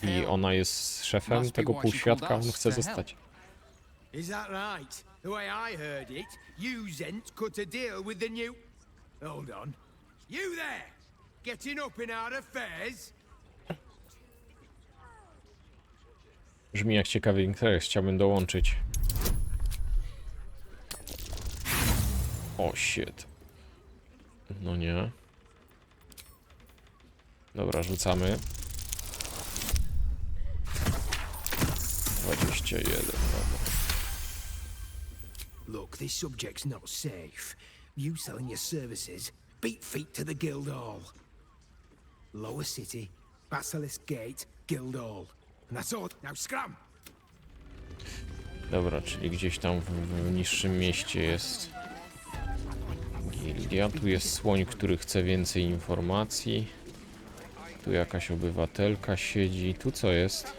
I ona jest szefem tego półświadka, on chce zostać. Is that right? The way I heard it, you Zent cut a deal with the new... Hold on. You there! Getting up in our affairs? Brzmi jak ciekawy interes, chciałbym dołączyć. O, shit. No nie. Dobra, rzucamy. 21, dobra. Look, this subject's not safe. You selling your services, beat feet to the Guildhall. Lower City, Basilisk Gate, Guildhall. And that's all. Now scram! Dobra, czyli gdzieś tam w niższym mieście jest gildia. Tu jest słoń, który chce więcej informacji. Tu jakaś obywatelka siedzi. Tu co jest?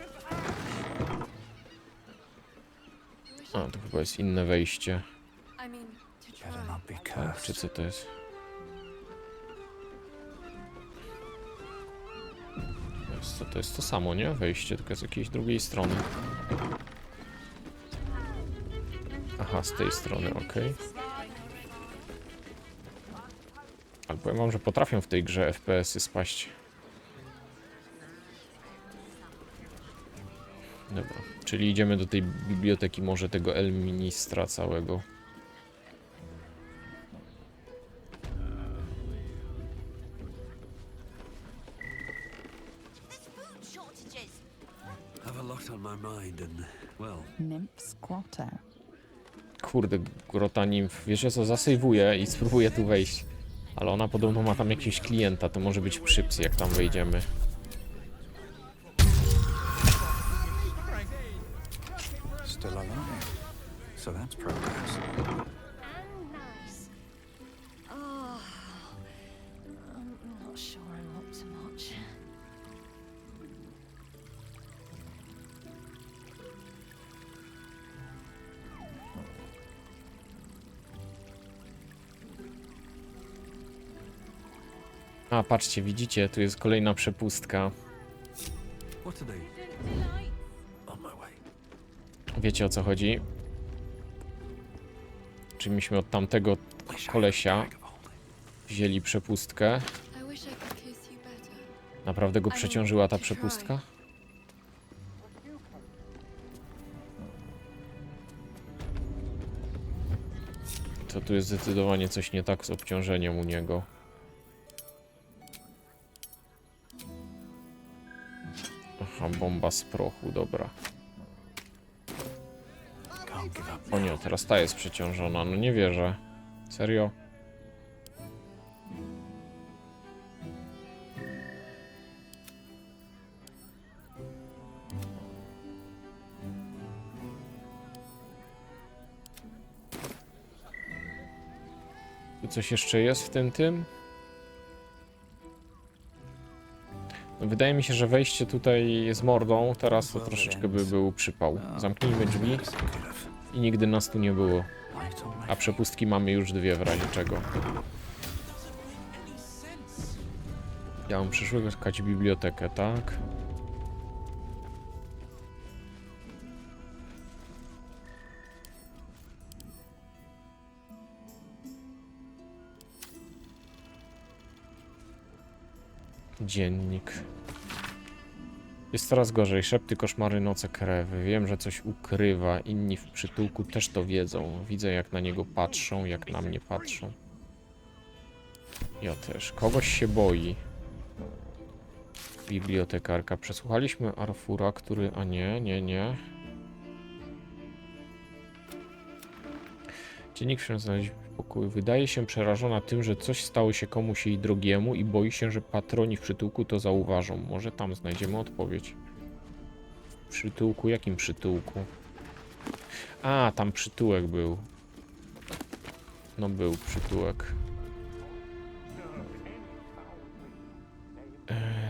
A, to chyba jest inne wejście. Tak, czy co to jest? To jest to samo, nie? Wejście, tylko z jakiejś drugiej strony. Aha, z tej strony, ok. Ale powiem wam, że potrafią w tej grze FPS-y spaść. Dobra, czyli idziemy do tej biblioteki, może tego Elministra całego. Nymph's Grotto. Kurde, grota nimf. Wiesz co, zasejwuję i spróbuję tu wejść. Ale ona podobno ma tam jakiegoś klienta, to może być przyps, jak tam wejdziemy. Still alive. So that's progress. Oh, I'm not sure I'm up to much. A, patrzcie, widzicie, tu jest kolejna przepustka. Wiecie, o co chodzi? Czyli myśmy od tamtego kolesia wzięli przepustkę. Naprawdę go przeciążyła ta przepustka? To tu jest zdecydowanie coś nie tak z obciążeniem u niego. Aha, bomba z prochu, dobra. O nie, teraz ta jest przeciążona, no nie wierzę. Serio? Tu coś jeszcze jest w tym? No, wydaje mi się, że wejście tutaj z mordą teraz to troszeczkę by był przypał. Zamknijmy drzwi i nigdy nas tu nie było. A przepustki mamy już 2 w razie czego. Ja mam przeszukać bibliotekę, tak? Dziennik. Jest coraz gorzej. Szepty, koszmary, noce, krewy. Wiem, że coś ukrywa. Inni w przytułku też to wiedzą. Widzę, jak na niego patrzą, jak na mnie patrzą. Ja też. Kogoś się boi. Bibliotekarka. Przesłuchaliśmy Arfura, który... A nie. Dziennik znaleźliśmy w pokoju. Wydaje się przerażona tym, że coś stało się komuś jej drogiemu i boi się, że patroni w przytułku to zauważą. Może tam znajdziemy odpowiedź. W przytułku? Jakim przytułku? A, tam przytułek był. No był przytułek.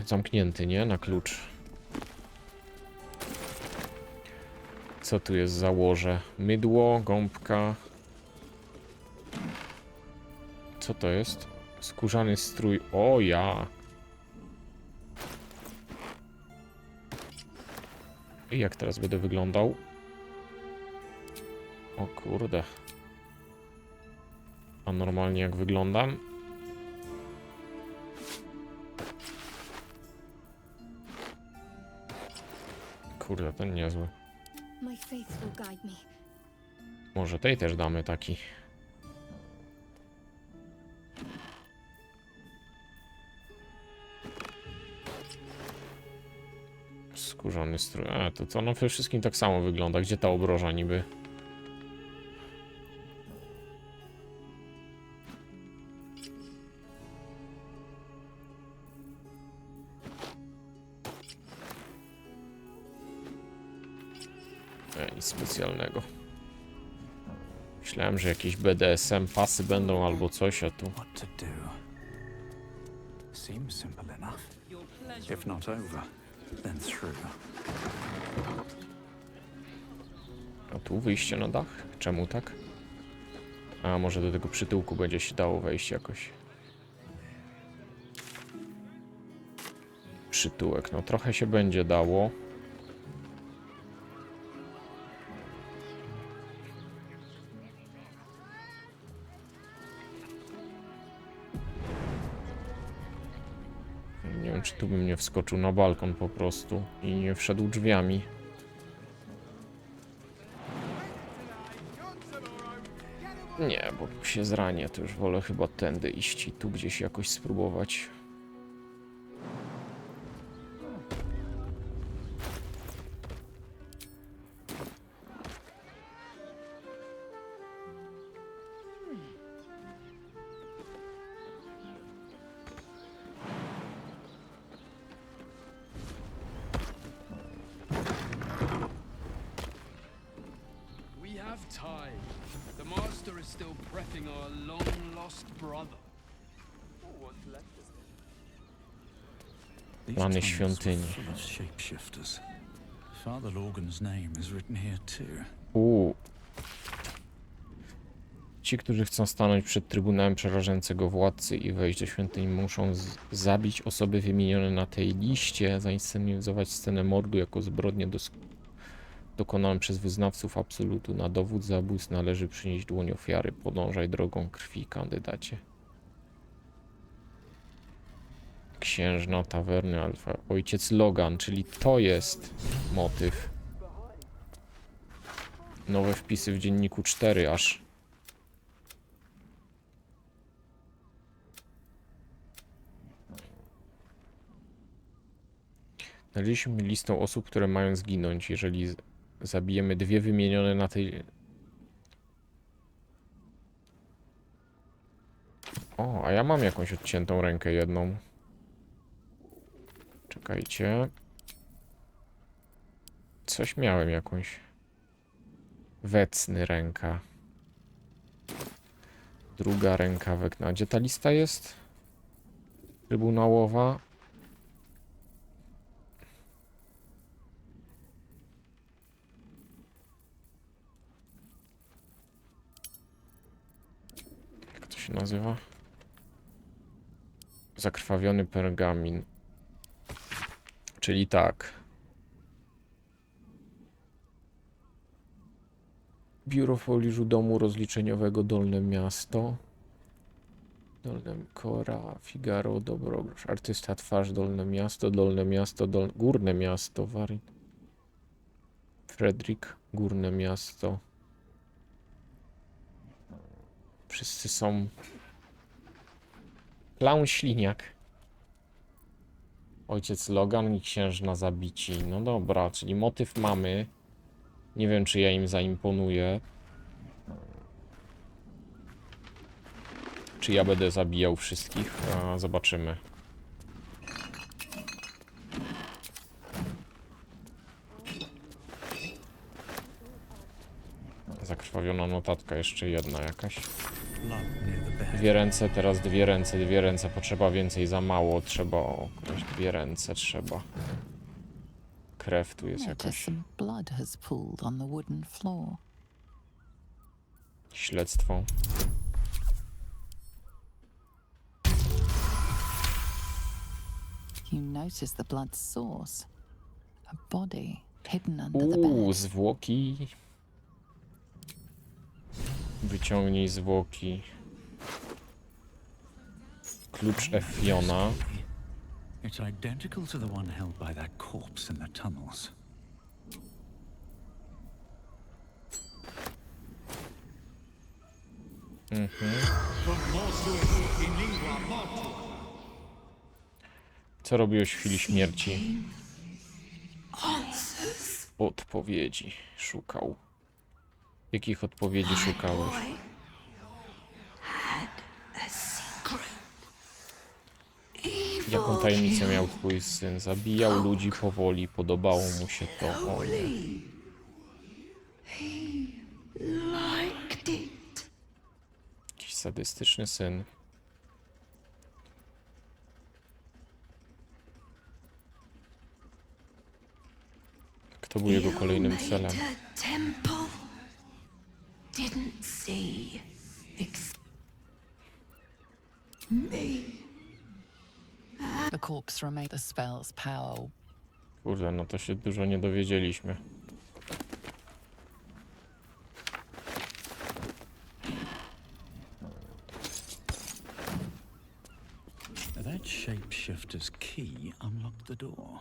Zamknięty, nie? Na klucz. Co tu jest za łoże? Mydło, gąbka. Co to jest? Skórzany strój. O ja! I jak teraz będę wyglądał? O kurde. A normalnie jak wyglądam? Kurde, ten niezły. My faith will guide me. Może tej też damy taki. Skórzany strój. To co? No przede wszystkim tak samo wygląda. Gdzie ta obroża niby? Nic specjalnego. Myślałem, że jakieś BDSM pasy będą albo coś, a tu... Seems simple enough. If not over, then through. A tu wyjście na dach? Czemu tak? A może do tego przytułku będzie się dało wejść jakoś. Przytułek, no trochę się będzie dało. Nie wiem, czy tu bym nie wskoczył na balkon po prostu i nie wszedł drzwiami. Nie, bo się zranię, to już wolę chyba tędy iść i tu gdzieś jakoś spróbować. Plany świątyni. Father Logan's name is written here too. Ci, którzy chcą stanąć przed Trybunałem Przerażającego Władcy i wejść do świątyni, muszą zabić osoby wymienione na tej liście, zainscenizować scenę mordu jako zbrodnię dokonaną przez wyznawców absolutu. Na dowód zabójstw należy przynieść dłoń ofiary. Podążaj drogą krwi, kandydacie. Księżna tawerny Alfa. Ojciec Logan, czyli to jest motyw. Nowe wpisy w dzienniku 4 aż. Znaleźliśmy listę osób, które mają zginąć, jeżeli zabijemy dwie wymienione na tej... O, a ja mam jakąś odciętą rękę jedną. Czekajcie. Coś miałem jakąś. Wecny ręka. Druga ręka wekna. Gdzie ta lista jest? Trybunałowa. Jak to się nazywa? Zakrwawiony pergamin. Czyli tak. Biuro w pobliżu domu rozliczeniowego Dolne Miasto. Dolne Kora, Figaro, Dobrogrosz. Artysta twarz Dolne Miasto, Górne Miasto, Warin. Fredrik, Górne Miasto. Wszyscy są... Klaun Śliniak. Ojciec Logan i księżna zabici. No dobra, czyli motyw mamy. Nie wiem, czy ja im zaimponuję. Czy ja będę zabijał wszystkich? Zobaczymy. Zakrwawiona notatka, jeszcze jedna jakaś. Dwie ręce, teraz dwie ręce. Potrzeba więcej, za mało. Trzeba okraść dwie ręce, trzeba. Krew tu jest jakaś. Śledztwo. You notice the blood's source. A body hidden under the bed. Zwłoki. Wyciągnij zwłoki. Klucz Efiona. It's identical to the one held by that corpse in the tunnels. Co robiłeś w chwili śmierci? Odpowiedzi szukał. Jakich odpowiedzi szukałeś? Jaką tajemnicę miał twój syn? Zabijał ludzi powoli, podobało mu się to. O nie. Jakiś sadystyczny syn. Kto był jego kolejnym celem? The corpse remained the spell's power. Kurde, no to się dużo nie dowiedzieliśmy. That shapeshifter's key unlocked the door.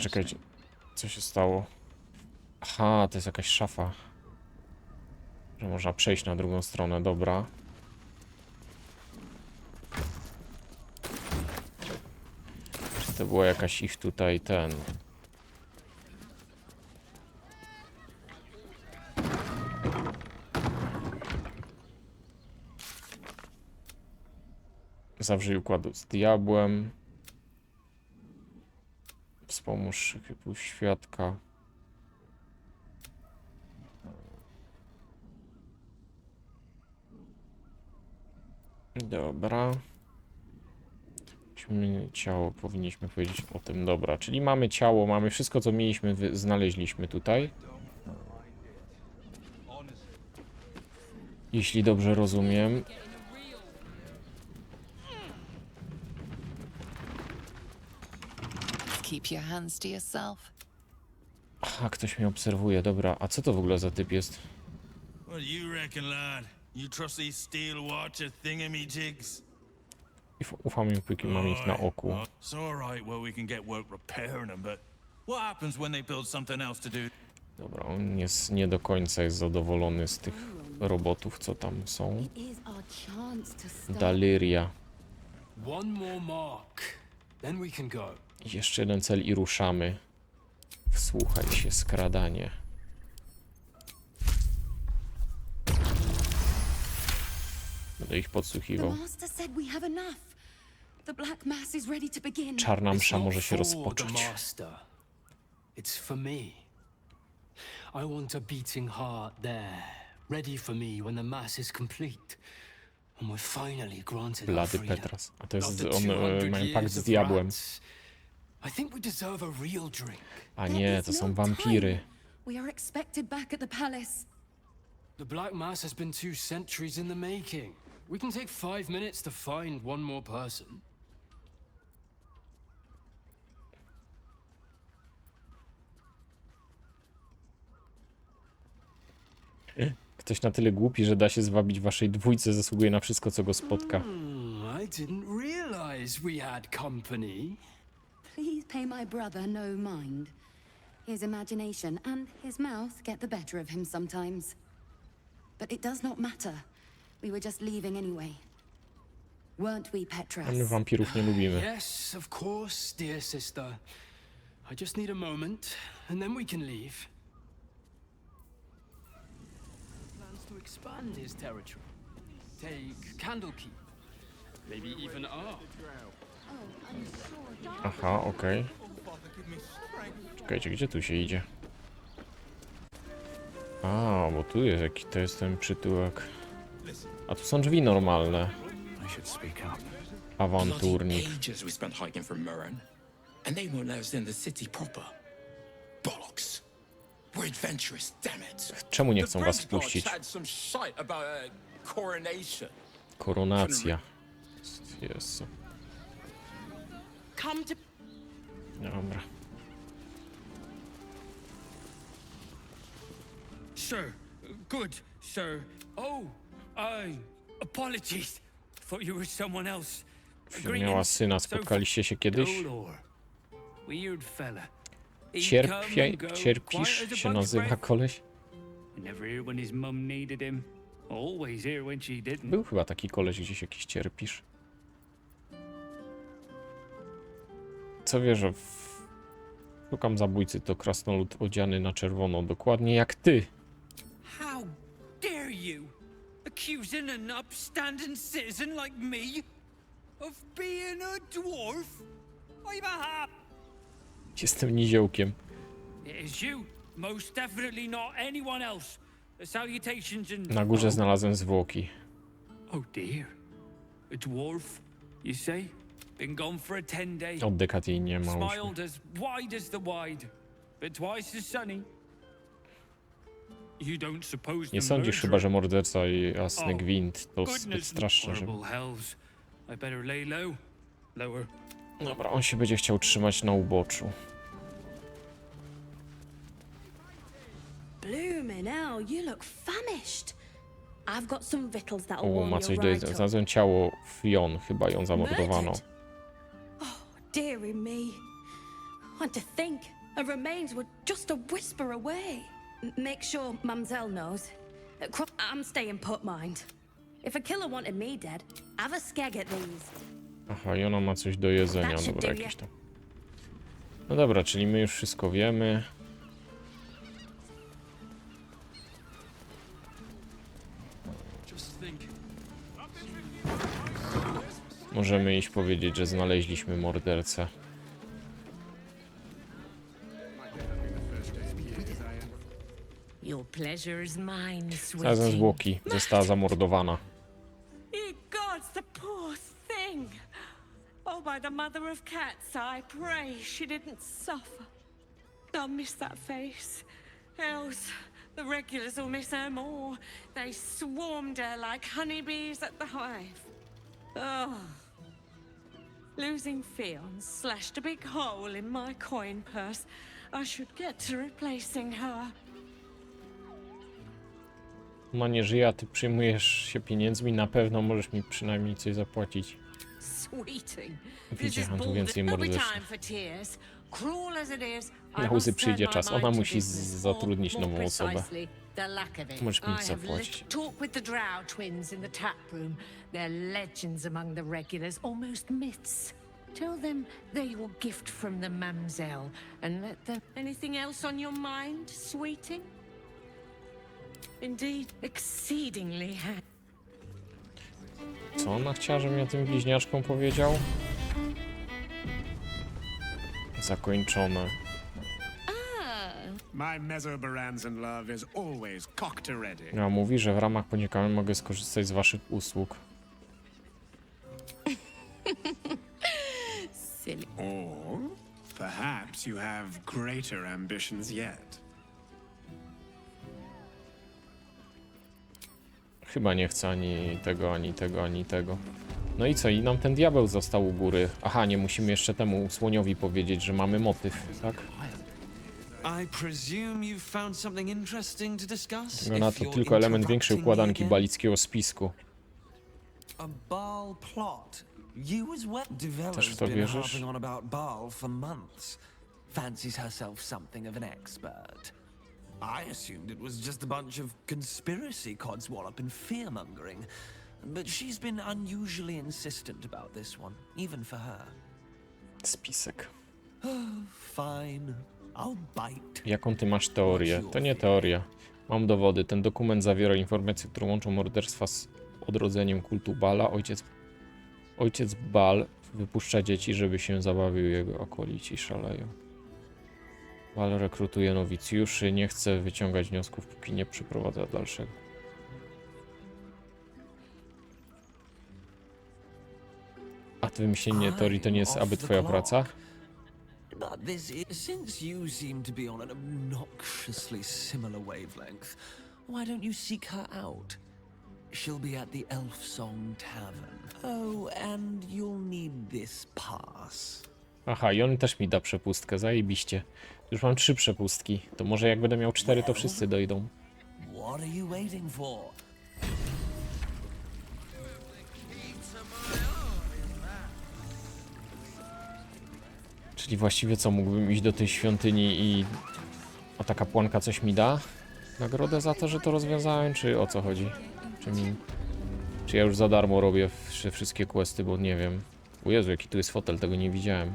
Czekajcie. Co się stało? Aha, to jest jakaś szafa. Że można przejść na drugą stronę, dobra. Czy to była jakaś ich tutaj ten... Zawrzyj układu z diabłem. Wspomóż świadka. Dobra. Ciało, powinniśmy powiedzieć o tym. Dobra, czyli mamy ciało, mamy wszystko, co mieliśmy, znaleźliśmy tutaj. Jeśli dobrze rozumiem. Keep your hands to yourself. Aha, ktoś mnie obserwuje, dobra. A co to w ogóle za typ jest? What do you reckon, lad? You trust these steel watcher thingamajigs? Ufam im, póki mam ich na oku. It's alright, well we can get work repairing them, but what happens when they build something else to do? Dobra, on nie do końca jest zadowolony z tych robotów, co tam są. Daliria. Jeszcze jeden cel i ruszamy. Wsłuchaj się, skradanie. Będę ich podsłuchiwał. Czarna msza może się rozpocząć. It's for me. I want a beating heart there, ready for me when the mass is complete. And we're finally granted our Blady freedom. Petras. A to jest mają pakt z diabłem. I think we deserve a real drink. A nie, to są wampiry. We are expected back at the palace. The Black Mass has been 2 centuries in the making. We can take 5 minutes to find one more person. Ktoś na tyle głupi, że da się zwabić waszej dwójce, zasługuje na wszystko, co go spotka. I didn't realize we had company. Please pay my brother no mind. His imagination and his mouth get the better of him sometimes. But it does not matter. We were just leaving anyway. Weren't we, Petras? My wampirów nie lubimy. Yes, of course, dear sister. I just need a moment, and then we can leave. Plans to expand his territory. Take Candlekeep. Maybe even Aha, okej. Czekajcie, gdzie tu się idzie? A, bo tu jest jaki, to jest ten przytułek. A tu są drzwi normalne. Awanturnik. Ages we spent hiking from Murren, and they won't let us in the city proper. Bollocks. We're adventurous, damn it. Czemu nie chcą was wpuścić? Koronacja. Jezu. Dobra. Sure, good. sir. Oh, apologies. Thought you were someone else. Miała syna, spotkaliście się kiedyś? Weird fella. Cierpisz się nazywa koleś? Never here when his mum needed him. Always here when she didn't. Był chyba taki koleś gdzieś jakiś cierpisz. Co wie, że szukam zabójcy, to krasnolud odziany na czerwono, dokładnie jak ty. How dare you accusing an upstanding citizen like me of being a dwarf? I'm a hap. Jestem niziołkiem. It is you, most definitely not anyone else. The salutations and... Na górze znalazłem zwłoki. Oh dear. A dwarf, you say? Been gone for a 10-day. Od dekad jej nie ma. Smiled as wide as the wide, but twice as sunny. You don't suppose Nie sądzisz chyba, że morderca i jasny gwint to zbyt straszne, żeby... I better lay low. Lower. Dobra, on się będzie chciał trzymać na uboczu. Bloomin' hell, you look famished. I've got some victuals that'll O, warm ma you coś do right jedzenia. up. Znalazłem ciało Fion, chyba ją zamordowano. Dearie me. And to think, her remains were just a whisper away. Make sure Mamselle knows. I'm staying put, mind. If a killer wanted me dead, have a skeg at these. Aha, i ona ma coś do jedzenia, dobra, jakieś tam. No dobra, czyli my już wszystko wiemy. Możemy iść powiedzieć, że znaleźliśmy mordercę. Your pleasure is mine, Znalazłem sweetie. zwłoki. Została zamordowana. Ye gods, the poor thing. Oh, by the mother of cats, I pray she didn't suffer. I'll miss that face. Else, the regulars will miss her more. They swarmed her like honeybees at the hive. Oh. Losing Fionn slashed a big hole in my coin purse. I should get to replacing her. Ona nie żyje, a ty przyjmujesz się pieniędzmi, na pewno możesz mi przynajmniej coś zapłacić. Sweeting. Widziałam tu więcej morderstw. Na łzy przyjdzie czas, ona musi zatrudnić nową osobę. Możesz mi zapłacić. Talk with the Drow twins in the tap room. They're legends among the regulars, almost myths. Tell them they will gift from the mamselle and let them... Anything else on your mind, sweeting? Indeed, exceedingly happy. Co ona chciała, żebym ja tym bliźniaczkom powiedział? Zakończone. My Mesobaranzan love is always cocked ready. A mówi, że w ramach poniekamy mogę skorzystać z waszych usług. Silly. Or perhaps you have greater ambitions yet. Chyba nie chcę ani tego, ani tego, ani tego. No i co? I nam ten diabeł został u góry. Aha, nie musimy jeszcze temu słoniowi powiedzieć, że mamy motyw, tak? I presume you've found something interesting to discuss. No to tylko element większej układanki balickiego spisku. A Baal plot. You as well. Też w to Been wierzysz? harping on about Baal for months. Fancies herself something of an expert. I assumed it was just a bunch of conspiracy codswallop and fear-mongering. But she's been unusually insistent about this one, even for her. Spisek. Fine. I'll bite. Jaką ty masz teorię? To nie teoria. Mam dowody. Ten dokument zawiera informacje, które łączą morderstwa z odrodzeniem kultu Bala. Ojciec Bal wypuszcza dzieci, żeby się zabawił, jego okolici szaleją. Bal rekrutuje nowicjuszy, nie chce wyciągać wniosków, póki nie przeprowadza dalszego. A wymyślenie teorii to nie jest aby twoja praca? But this is, since you seem to be on an obnoxiously similar wavelength, why don't you seek her out? She'll be at the Elf Song Tavern. Oh, and you'll need this pass. Aha, i on też mi da przepustkę, zajebiście. Już mam 3 przepustki, to może jak będę miał 4, to wszyscy dojdą. What are you waiting for? Czyli właściwie co, mógłbym iść do tej świątyni i... A ta kapłanka coś mi da? Nagrodę za to, że to rozwiązałem, czy o co chodzi? Czy ja już za darmo robię wszystkie questy, bo nie wiem. O Jezu, jaki tu jest fotel, tego nie widziałem.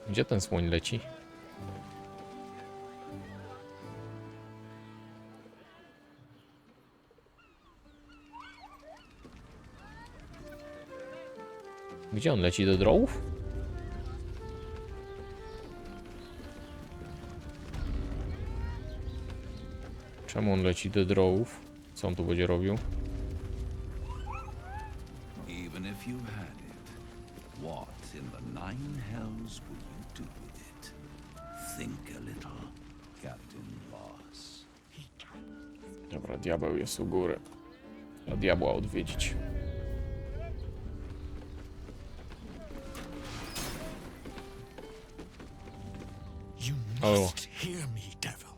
Gdzie ten słoń leci? Gdzie on leci? Do drołów? Czemu on leci do drołów? Co on tu będzie robił? Even if you had it, what in the nine hells would you do with it? Think a little, Captain Boss. Dobra, diabeł jest u góry. A diabła odwiedzić. You must hear me, devil.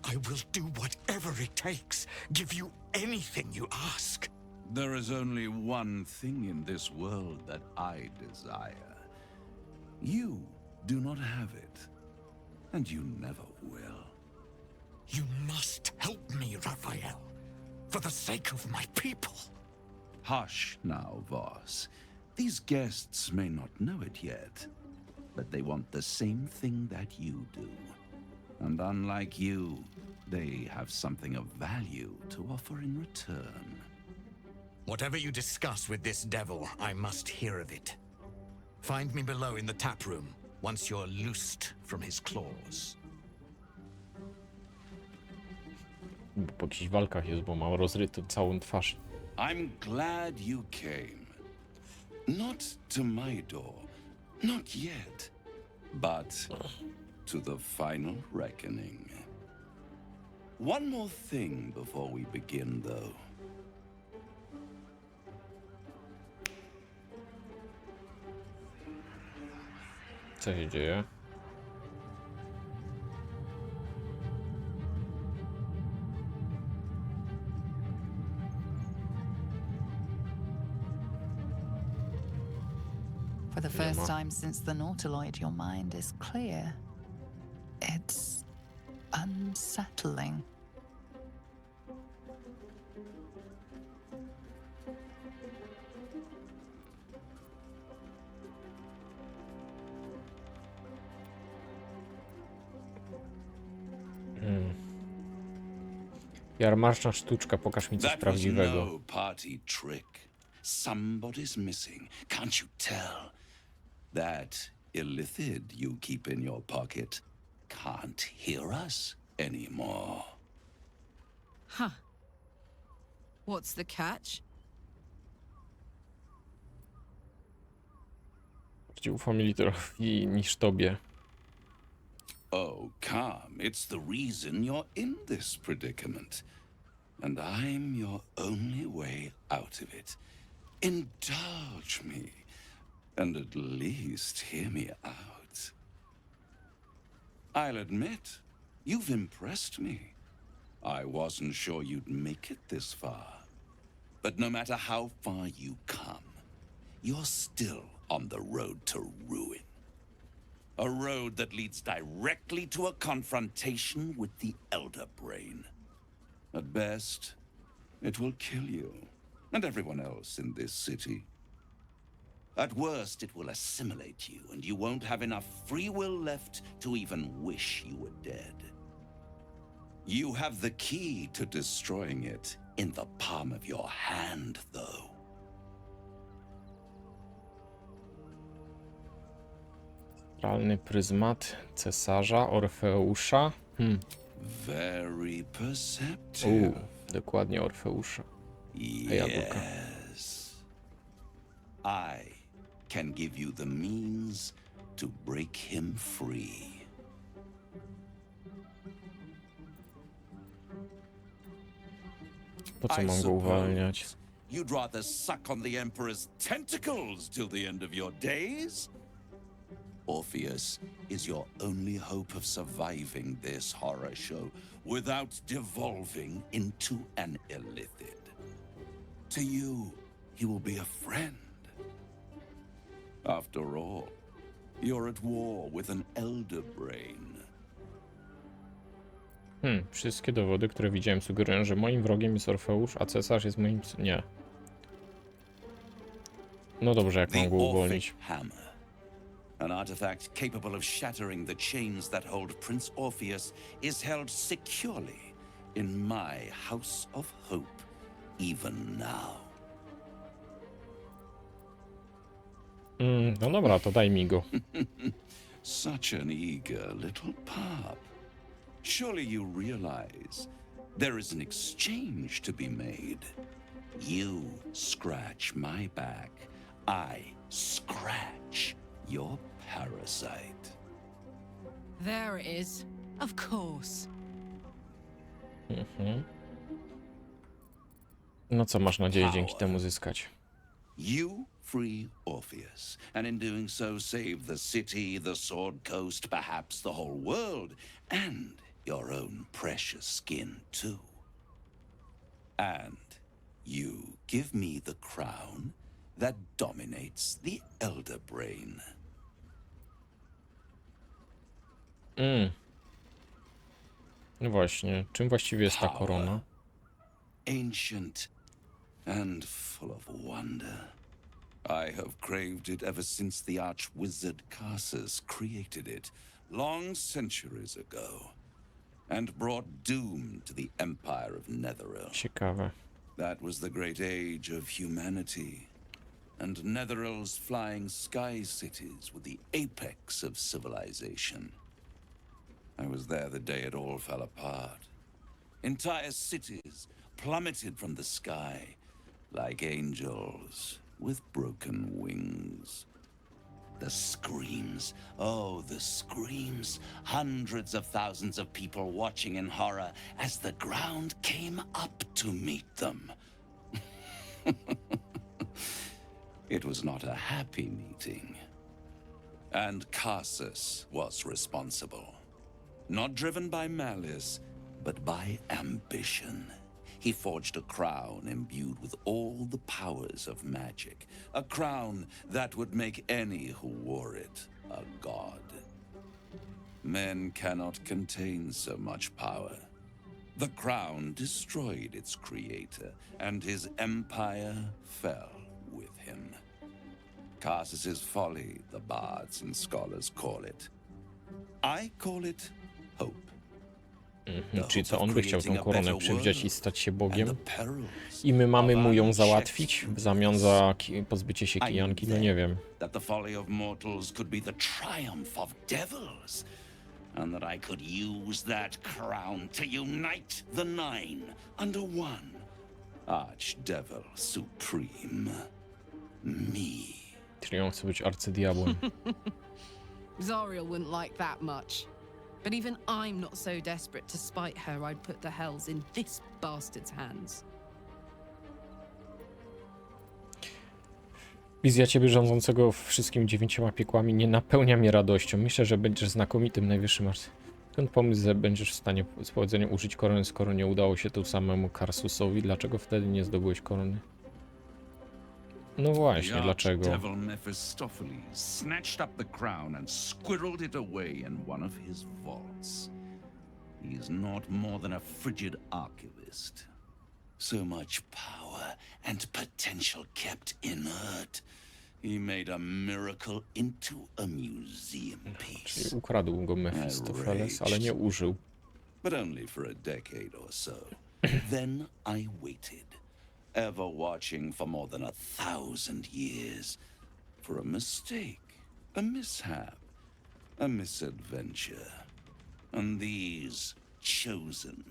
I will do whatever it takes. Give you anything you ask. There is only one thing in this world that I desire. You do not have it, and you never will. You must help me, Raphael, for the sake of my people. Hush now, Voss. These guests may not know it yet, but they want the same thing that you do. And unlike you, they have something of value to offer in return. Whatever you discuss with this devil, I must hear of it. Find me below in the tap room, once you're loosed from his claws. Po jakichś walkach jest, bo ma rozrytą całą twarz. I'm glad you came. Not to my door, not yet, but to the final reckoning. One more thing before we begin, though. Co się dzieje? For the first time since the Nautiloid, your mind is clear. It's unsettling. Jarmarczna sztuczka, pokaż mi coś prawdziwego. No party trick. Somebody's missing. Can't you tell? That Illithid you keep in your pocket can't hear us anymore. Huh. What's the catch? Bardziej ufam Illithidowi niż tobie. Oh, come. It's the reason you're in this predicament. And I'm your only way out of it. Indulge me. And at least hear me out. I'll admit, you've impressed me. I wasn't sure you'd make it this far. But no matter how far you come, you're still on the road to ruin. A road that leads directly to a confrontation with the Elder Brain. At best, it will kill you, and everyone else in this city. At worst, it will assimilate you, and you won't have enough free will left to even wish you were dead. You have the key to destroying it in the palm of your hand, though. Astralny pryzmat cesarza Orfeusza. Very perceptive. Dokładnie Orfeusza. Yes. I can give you the means to break him free. Po co mam go uwalniać? You'd rather suck on the Emperor's tentacles till the end of your days? Orpheus is your only hope of surviving this horror show without devolving into an Illithid. To you, he will be a friend. After all, you're at war with an elder brain. Wszystkie dowody, które widziałem, sugerują, że moim wrogiem jest Orfeusz, a cesarz jest moim... Nie. No dobrze, jak mam go uwolnić? Hammer. An artifact capable of shattering the chains that hold Prince Orpheus is held securely in my House of Hope, even now. No dobra, to daj mi go. Such an eager little pup. Surely you realize there is an exchange to be made. You scratch my back, I scratch your parasite. There it is. Of course. No co masz nadzieję dzięki temu zyskać? You free Orpheus, and in doing so save the city, the Sword Coast, perhaps the whole world, and your own precious skin too. And you give me the crown that dominates the Elder Brain. No właśnie, czym właściwie jest ta korona? Ancient and full of wonder. I have craved it ever since the arch-wizard Carsus created it, long centuries ago, and brought doom to the Empire of Netheril. Ciekawe. That was the great age of humanity, and Netheril's flying sky cities were the apex of civilization. I was there the day it all fell apart. Entire cities plummeted from the sky like angels with broken wings. The screams, oh, the screams. Hundreds of thousands of people watching in horror as the ground came up to meet them. It was not a happy meeting. And Carsus was responsible. Not driven by malice, but by ambition. He forged a crown imbued with all the powers of magic. A crown that would make any who wore it a god. Men cannot contain so much power. The crown destroyed its creator, and his empire fell with him. Carsus's folly, the bards and scholars call it. I call it hope. Czyli co, on by chciał tą koronę przywdziać i stać się Bogiem? I my mamy mu ją załatwić w zamian za pozbycie się kijanki? No nie wiem. That the folly of mortals could be the triumph of devils, and that I could use that crown to unite the nine under one archdevil supreme, me. Czyli on chce być arcydiabłem. Zariel wouldn't like that much. But even I'm not so desperate to spite her I'd put the hells in this bastard's hands. Wizja ciebie rządzącego wszystkimi 9 piekłami nie napełnia mnie radością. Myślę, że będziesz znakomitym najwyższym Ten pomysł, że będziesz w stanie z powodzeniem użyć korony, skoro nie udało się tu samemu Carsusowi. Dlaczego wtedy nie zdobyłeś korony? No właśnie, dlaczego? Devil Mephistopheles snatched up the crown and squirreled it away in one of his vaults. He is not more than a frigid archivist. So much power and potential kept inert. He made a miracle into a museum piece. Czyli ukradł go Mephistopheles, ale nie użył. But only for a decade or so. Then I waited. Ever watching for more than 1,000 years for a mistake, a mishap, a misadventure. And these chosen,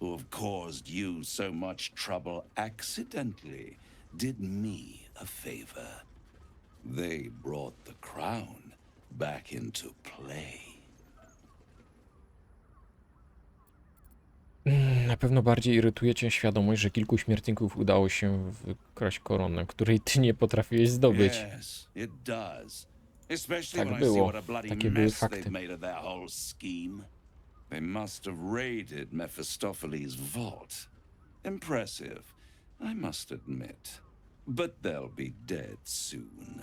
who have caused you so much trouble accidentally, did me a favor. They brought the crown back into play. Na pewno bardziej irytuje cię świadomość, że kilku śmiertników udało się wykraść koronę, której ty nie potrafiłeś zdobyć. Yes, it does. Especially Tak when I see było. what a bloody Takie były mess fakty. they've made of their whole scheme. They must have raided Mephistopheles' vault. Impressive, I must admit. But they'll be dead soon.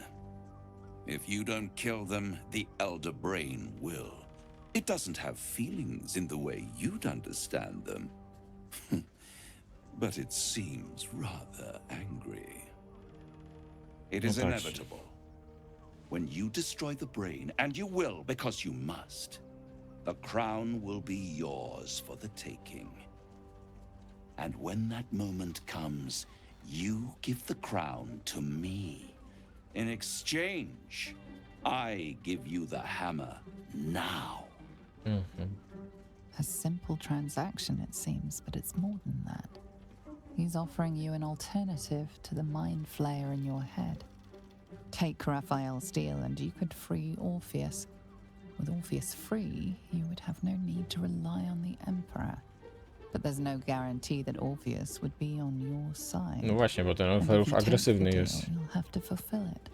If you don't kill them, the Elder Brain will. It doesn't have feelings in the way you'd understand them. But it seems rather angry. It is inevitable. When you destroy the brain, and you will because you must, the crown will be yours for the taking. And when that moment comes, you give the crown to me. In exchange, I give you the hammer now. A simple transaction, it seems, but it's more than that. He's offering you an alternative to the mind flayer in your head. Take Raphael's deal and you could free Orpheus. With Orpheus free, you would have no need to rely on the Emperor. But there's no guarantee that Orpheus would be on your side. No właśnie, bo ten Orfeusz agresywny jest. You'll have to fulfill it.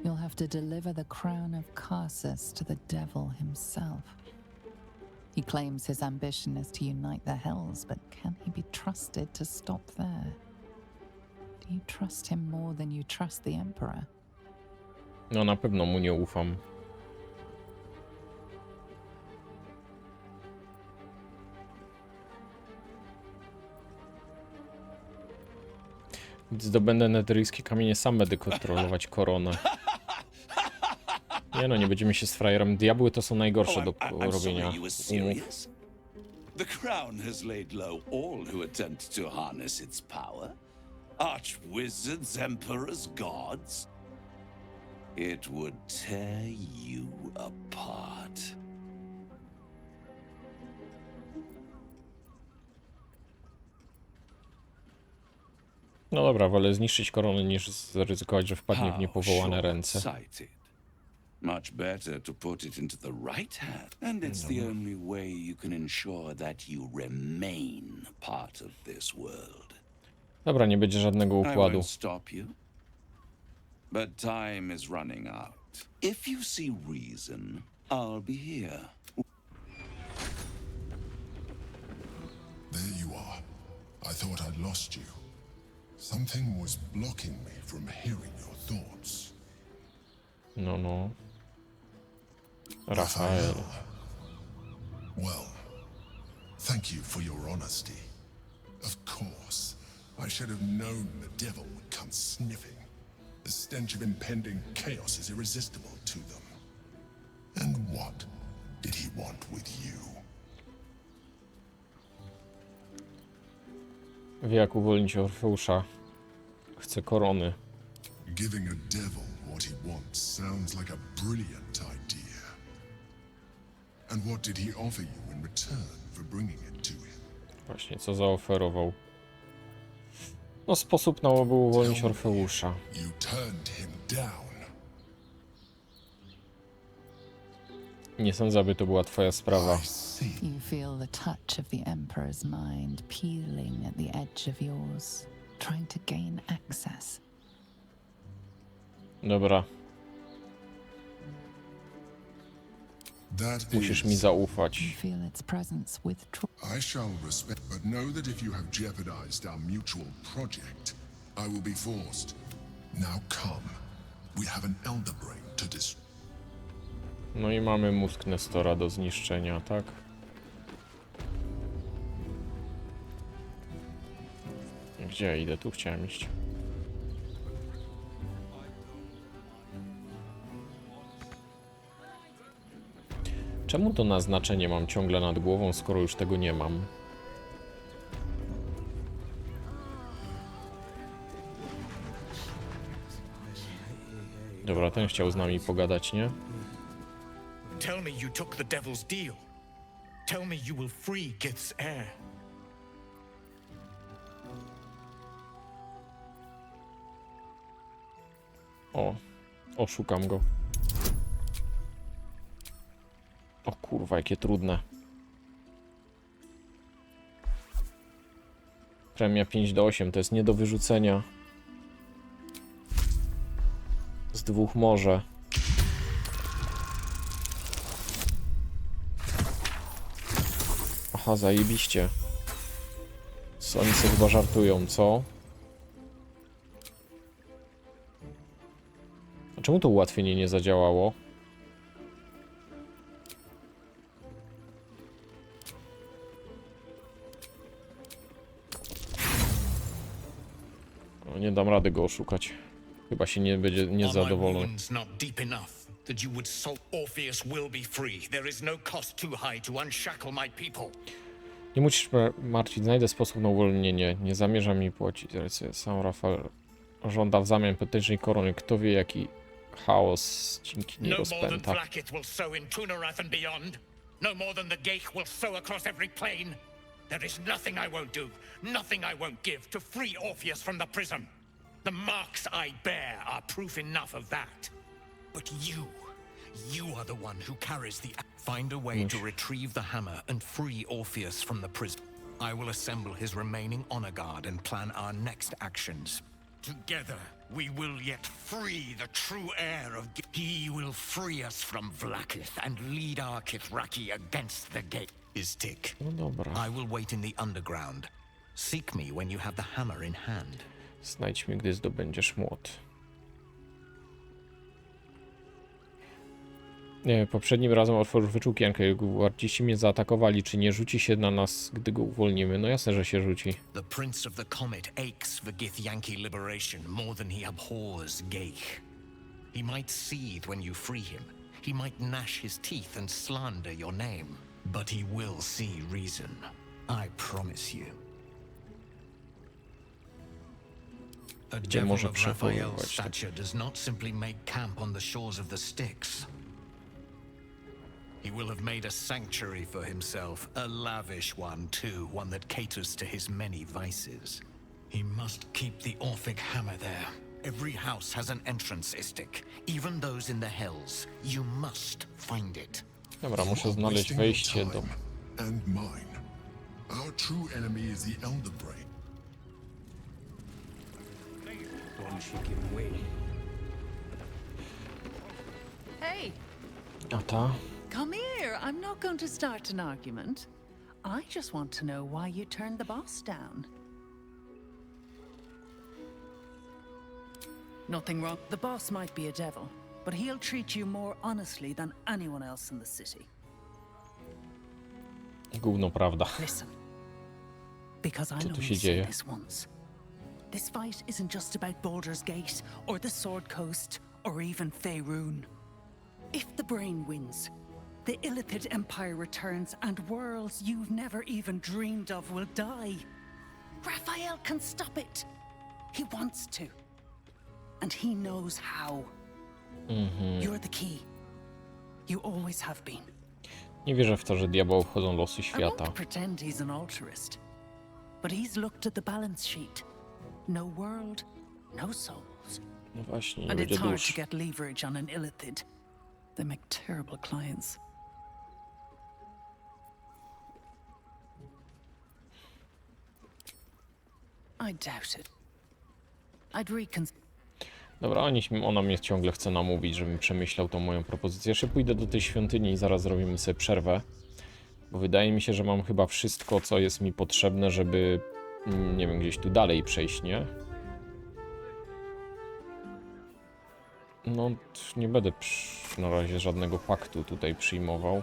You'll have to deliver the crown of Carsus to the devil himself. He claims his ambition is to unite the Hells, but can he be trusted to stop there? Do you trust him more than you trust the Emperor? No na pewno mu nie ufam. Gdy zdobędę netheryjskie kamienie, sam będę kontrolować koronę. Nie no, nie będziemy się z frajerem. Diabły to są najgorsze do robienia umów. The crown has laid low all who attempt to harness its power. Archwizards, emperors, gods. It would tear you apart. No dobra, wolę zniszczyć koronę niż zaryzykować, że wpadnie w niepowołane ręce. Much better to put it into the right hand, and it's the only way you can ensure that you remain part of this world. Dobra, nie będzie żadnego układu. I won't stop you, but time is running out. If you see reason, I'll be here. There you are. I thought I'd lost you. Something was blocking me from hearing your thoughts. No. Raphael. Well, thank you for your honesty. Of course, I should have known the devil would come sniffing. The stench of impending chaos is irresistible to them. And what did he want with you? Wie jak uwolnić Orfeusza. Chce korony. Giving a devil what he wants sounds like a brilliant idea. And what did he offer you in return for bringing it to him? Właśnie, co zaoferował? No, sposób na by uwolnić Orfeusza. You turned him down. Nie sądzę, aby to była twoja sprawa. You feel the touch of the Emperor's mind peeling at the edge of yours, trying to gain access. Dobra. Musisz mi zaufać. I shall respect, but know that if you have jeopardized our mutual project, I will be forced. Now come. We have an elder brain to destroy. No i mamy mózg Nestora do zniszczenia, tak? Gdzie idę? Tu chciałem iść. Czemu to naznaczenie mam ciągle nad głową, skoro już tego nie mam? Dobra, ten chciał z nami pogadać, nie? Tell me you took the devil's deal. Tell me you will free Gith's heir. O, oszukam go. O kurwa, jakie trudne. Premia 5/8 to jest nie do wyrzucenia. Z 2 może. Aha, zajebiście. Oni sobie chyba żartują, co? A czemu to ułatwienie nie zadziałało? No, nie dam rady go oszukać. Chyba się nie będzie niezadowolony. That you would so Orpheus will be free. There is no cost too high to unshackle my people. Nie musisz martwić, znajdę sposób na uwolnienie. Nie zamierzam mi płacić. Sam Rafael żąda w zamian potężnej korony. Kto wie, jaki chaos dzięki niej rozpęta. No more than the Geich will sow across every plain. There is nothing I won't do, nothing I won't give to free Orpheus from the prison. The marks I bear are proof enough of that. But you are the one who carries the... Find a way to retrieve the hammer and free Orpheus from the prison. I will assemble his remaining honor guard and plan our next actions. Together, we will yet free the true heir of... He will free us from Vlaakith and lead our Kithraki against the gate. Is tick. No dobra. I will wait in the underground. Seek me when you have the hammer in hand. Znajdź mnie, gdy zdobędziesz młot. Nie, poprzednim razem otworzył wyczółkienkę. Jego gwardziści mnie zaatakowali. Czy nie rzuci się na nas, gdy go uwolnimy? No jasne, że się rzuci. The Prince of the Comet aches for Githyanki liberation more than he abhors Geich. He might seethe when you free him. He might gnash his teeth and slander your name. But he will see reason. I promise you. A devil of Raphael's stature does not simply make camp on the shores of the Styx. He will have made a sanctuary for himself, a lavish one too, one that caters to his many vices. He must keep the Orphic hammer there. Every house has an entrance, Istik, even those in the hells. You must find it. Dobra, muszę znaleźć wejście do... And mine. Our true enemy is the Elder Brain. Hey, Ata. come here. I'm not going to start an argument. I just want to know why you turned the boss down. Nothing wrong. The boss might be a devil, but he'll treat you more honestly than anyone else in the city. Gówno prawda. Listen, because I Co know tu you się said dzieje? this once. This fight isn't just about Baldur's Gate, or the Sword Coast, or even Faerun. If the brain wins, the Illithid Empire returns and worlds you've never even dreamed of will die. Raphael can stop it. He wants to. And he knows how. You're the key. You always have been. Nie wierzę w to, że diabeł obchodzą losy I świata. won't pretend he's an altruist, but he's looked at the balance sheet. No world, no souls. No właśnie, nie And będzie it's hard dusz. to get leverage on an Illithid. They make terrible clients. I doubt it. I'd reconsider. Dobra, ona mnie ciągle chce namówić, żebym przemyślał tą moją propozycję. Jeszcze pójdę do tej świątyni i zaraz zrobimy sobie przerwę. Bo wydaje mi się, że mam chyba wszystko, co jest mi potrzebne, żeby, nie wiem, gdzieś tu dalej przejść, nie? No, nie będę na razie żadnego paktu tutaj przyjmował.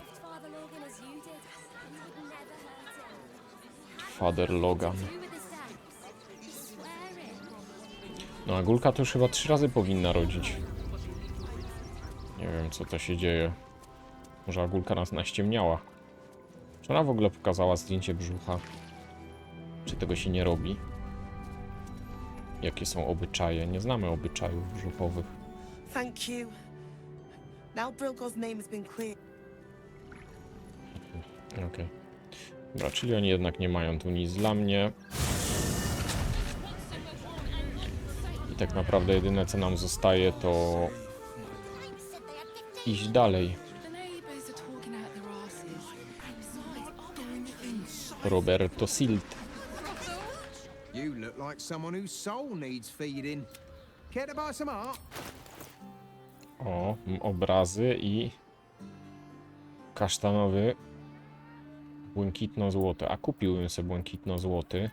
Father Logan. No, Agulka to już chyba 3 razy powinna rodzić. Nie wiem, co to się dzieje. Może Agulka nas naściemniała. Czy ona w ogóle pokazała zdjęcie brzucha? Czy tego się nie robi? Jakie są obyczaje? Nie znamy obyczajów brzuchowych. Thank you. Now Brilgo's name has been cleared. Okej. Dobra, czyli oni jednak nie mają tu nic dla mnie. I tak naprawdę jedyne, co nam zostaje, to iść dalej. Roberto Silt. You look like someone whose soul needs feeding. Care to buy some art? O, obrazy i kasztanowy Błękitno-złoty. A kupiłbym sobie błękitno-złoty.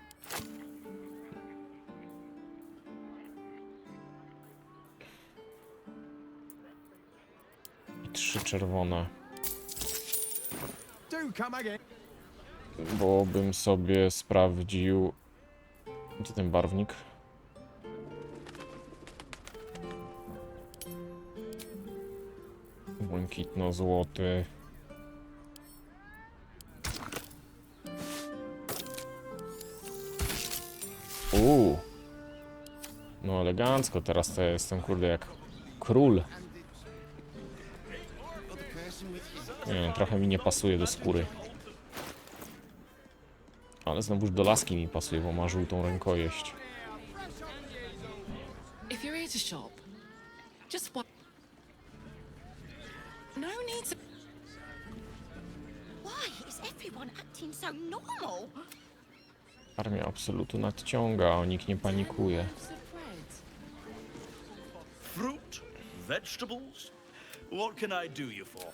I 3 czerwone. Bo bym sobie sprawdził... Gdzie ten barwnik? Błękitno-złoty. No elegancko, teraz to jestem kurde jak król. Nie wiem, trochę mi nie pasuje do skóry. Ale znowuż do laski mi pasuje, bo ma żółtą rękojeść. If you're here to shop, just one. No need to. Why is everyone acting so normal? Armia absolutu nadciąga, a nikt nie panikuje. Fruit, vegetables. What can I do you for?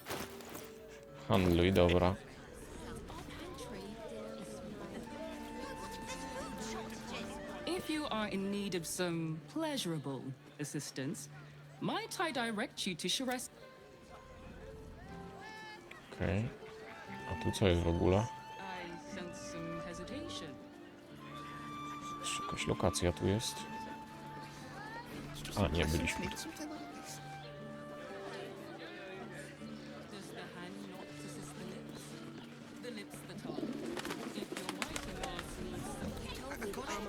Handluj, dobra. If you are in need of some pleasurable assistance, might I direct you to Sharest? Okej. A tu co jest w ogóle? I sense some hesitation. Jeszcze jakaś lokacja tu jest. A, nie, byliśmy tu. Does the hand not assist the lips? The lips the tongue. If your mighty lords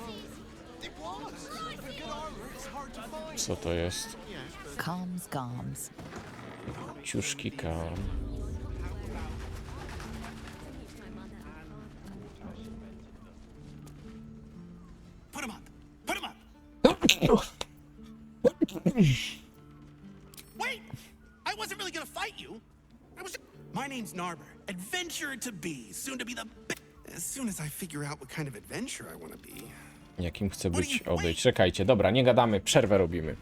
need Co to jest? Calms Garms. Ciuszki karm. Put him up. Put him up. Wait! I wasn't really gonna fight you. My name's Narber. Adventurer to be. Soon to be the as soon as I figure out what kind of adventure I want to be. Jakim chcę być? Odejdź. Czekajcie, dobra, nie gadamy, przerwę robimy.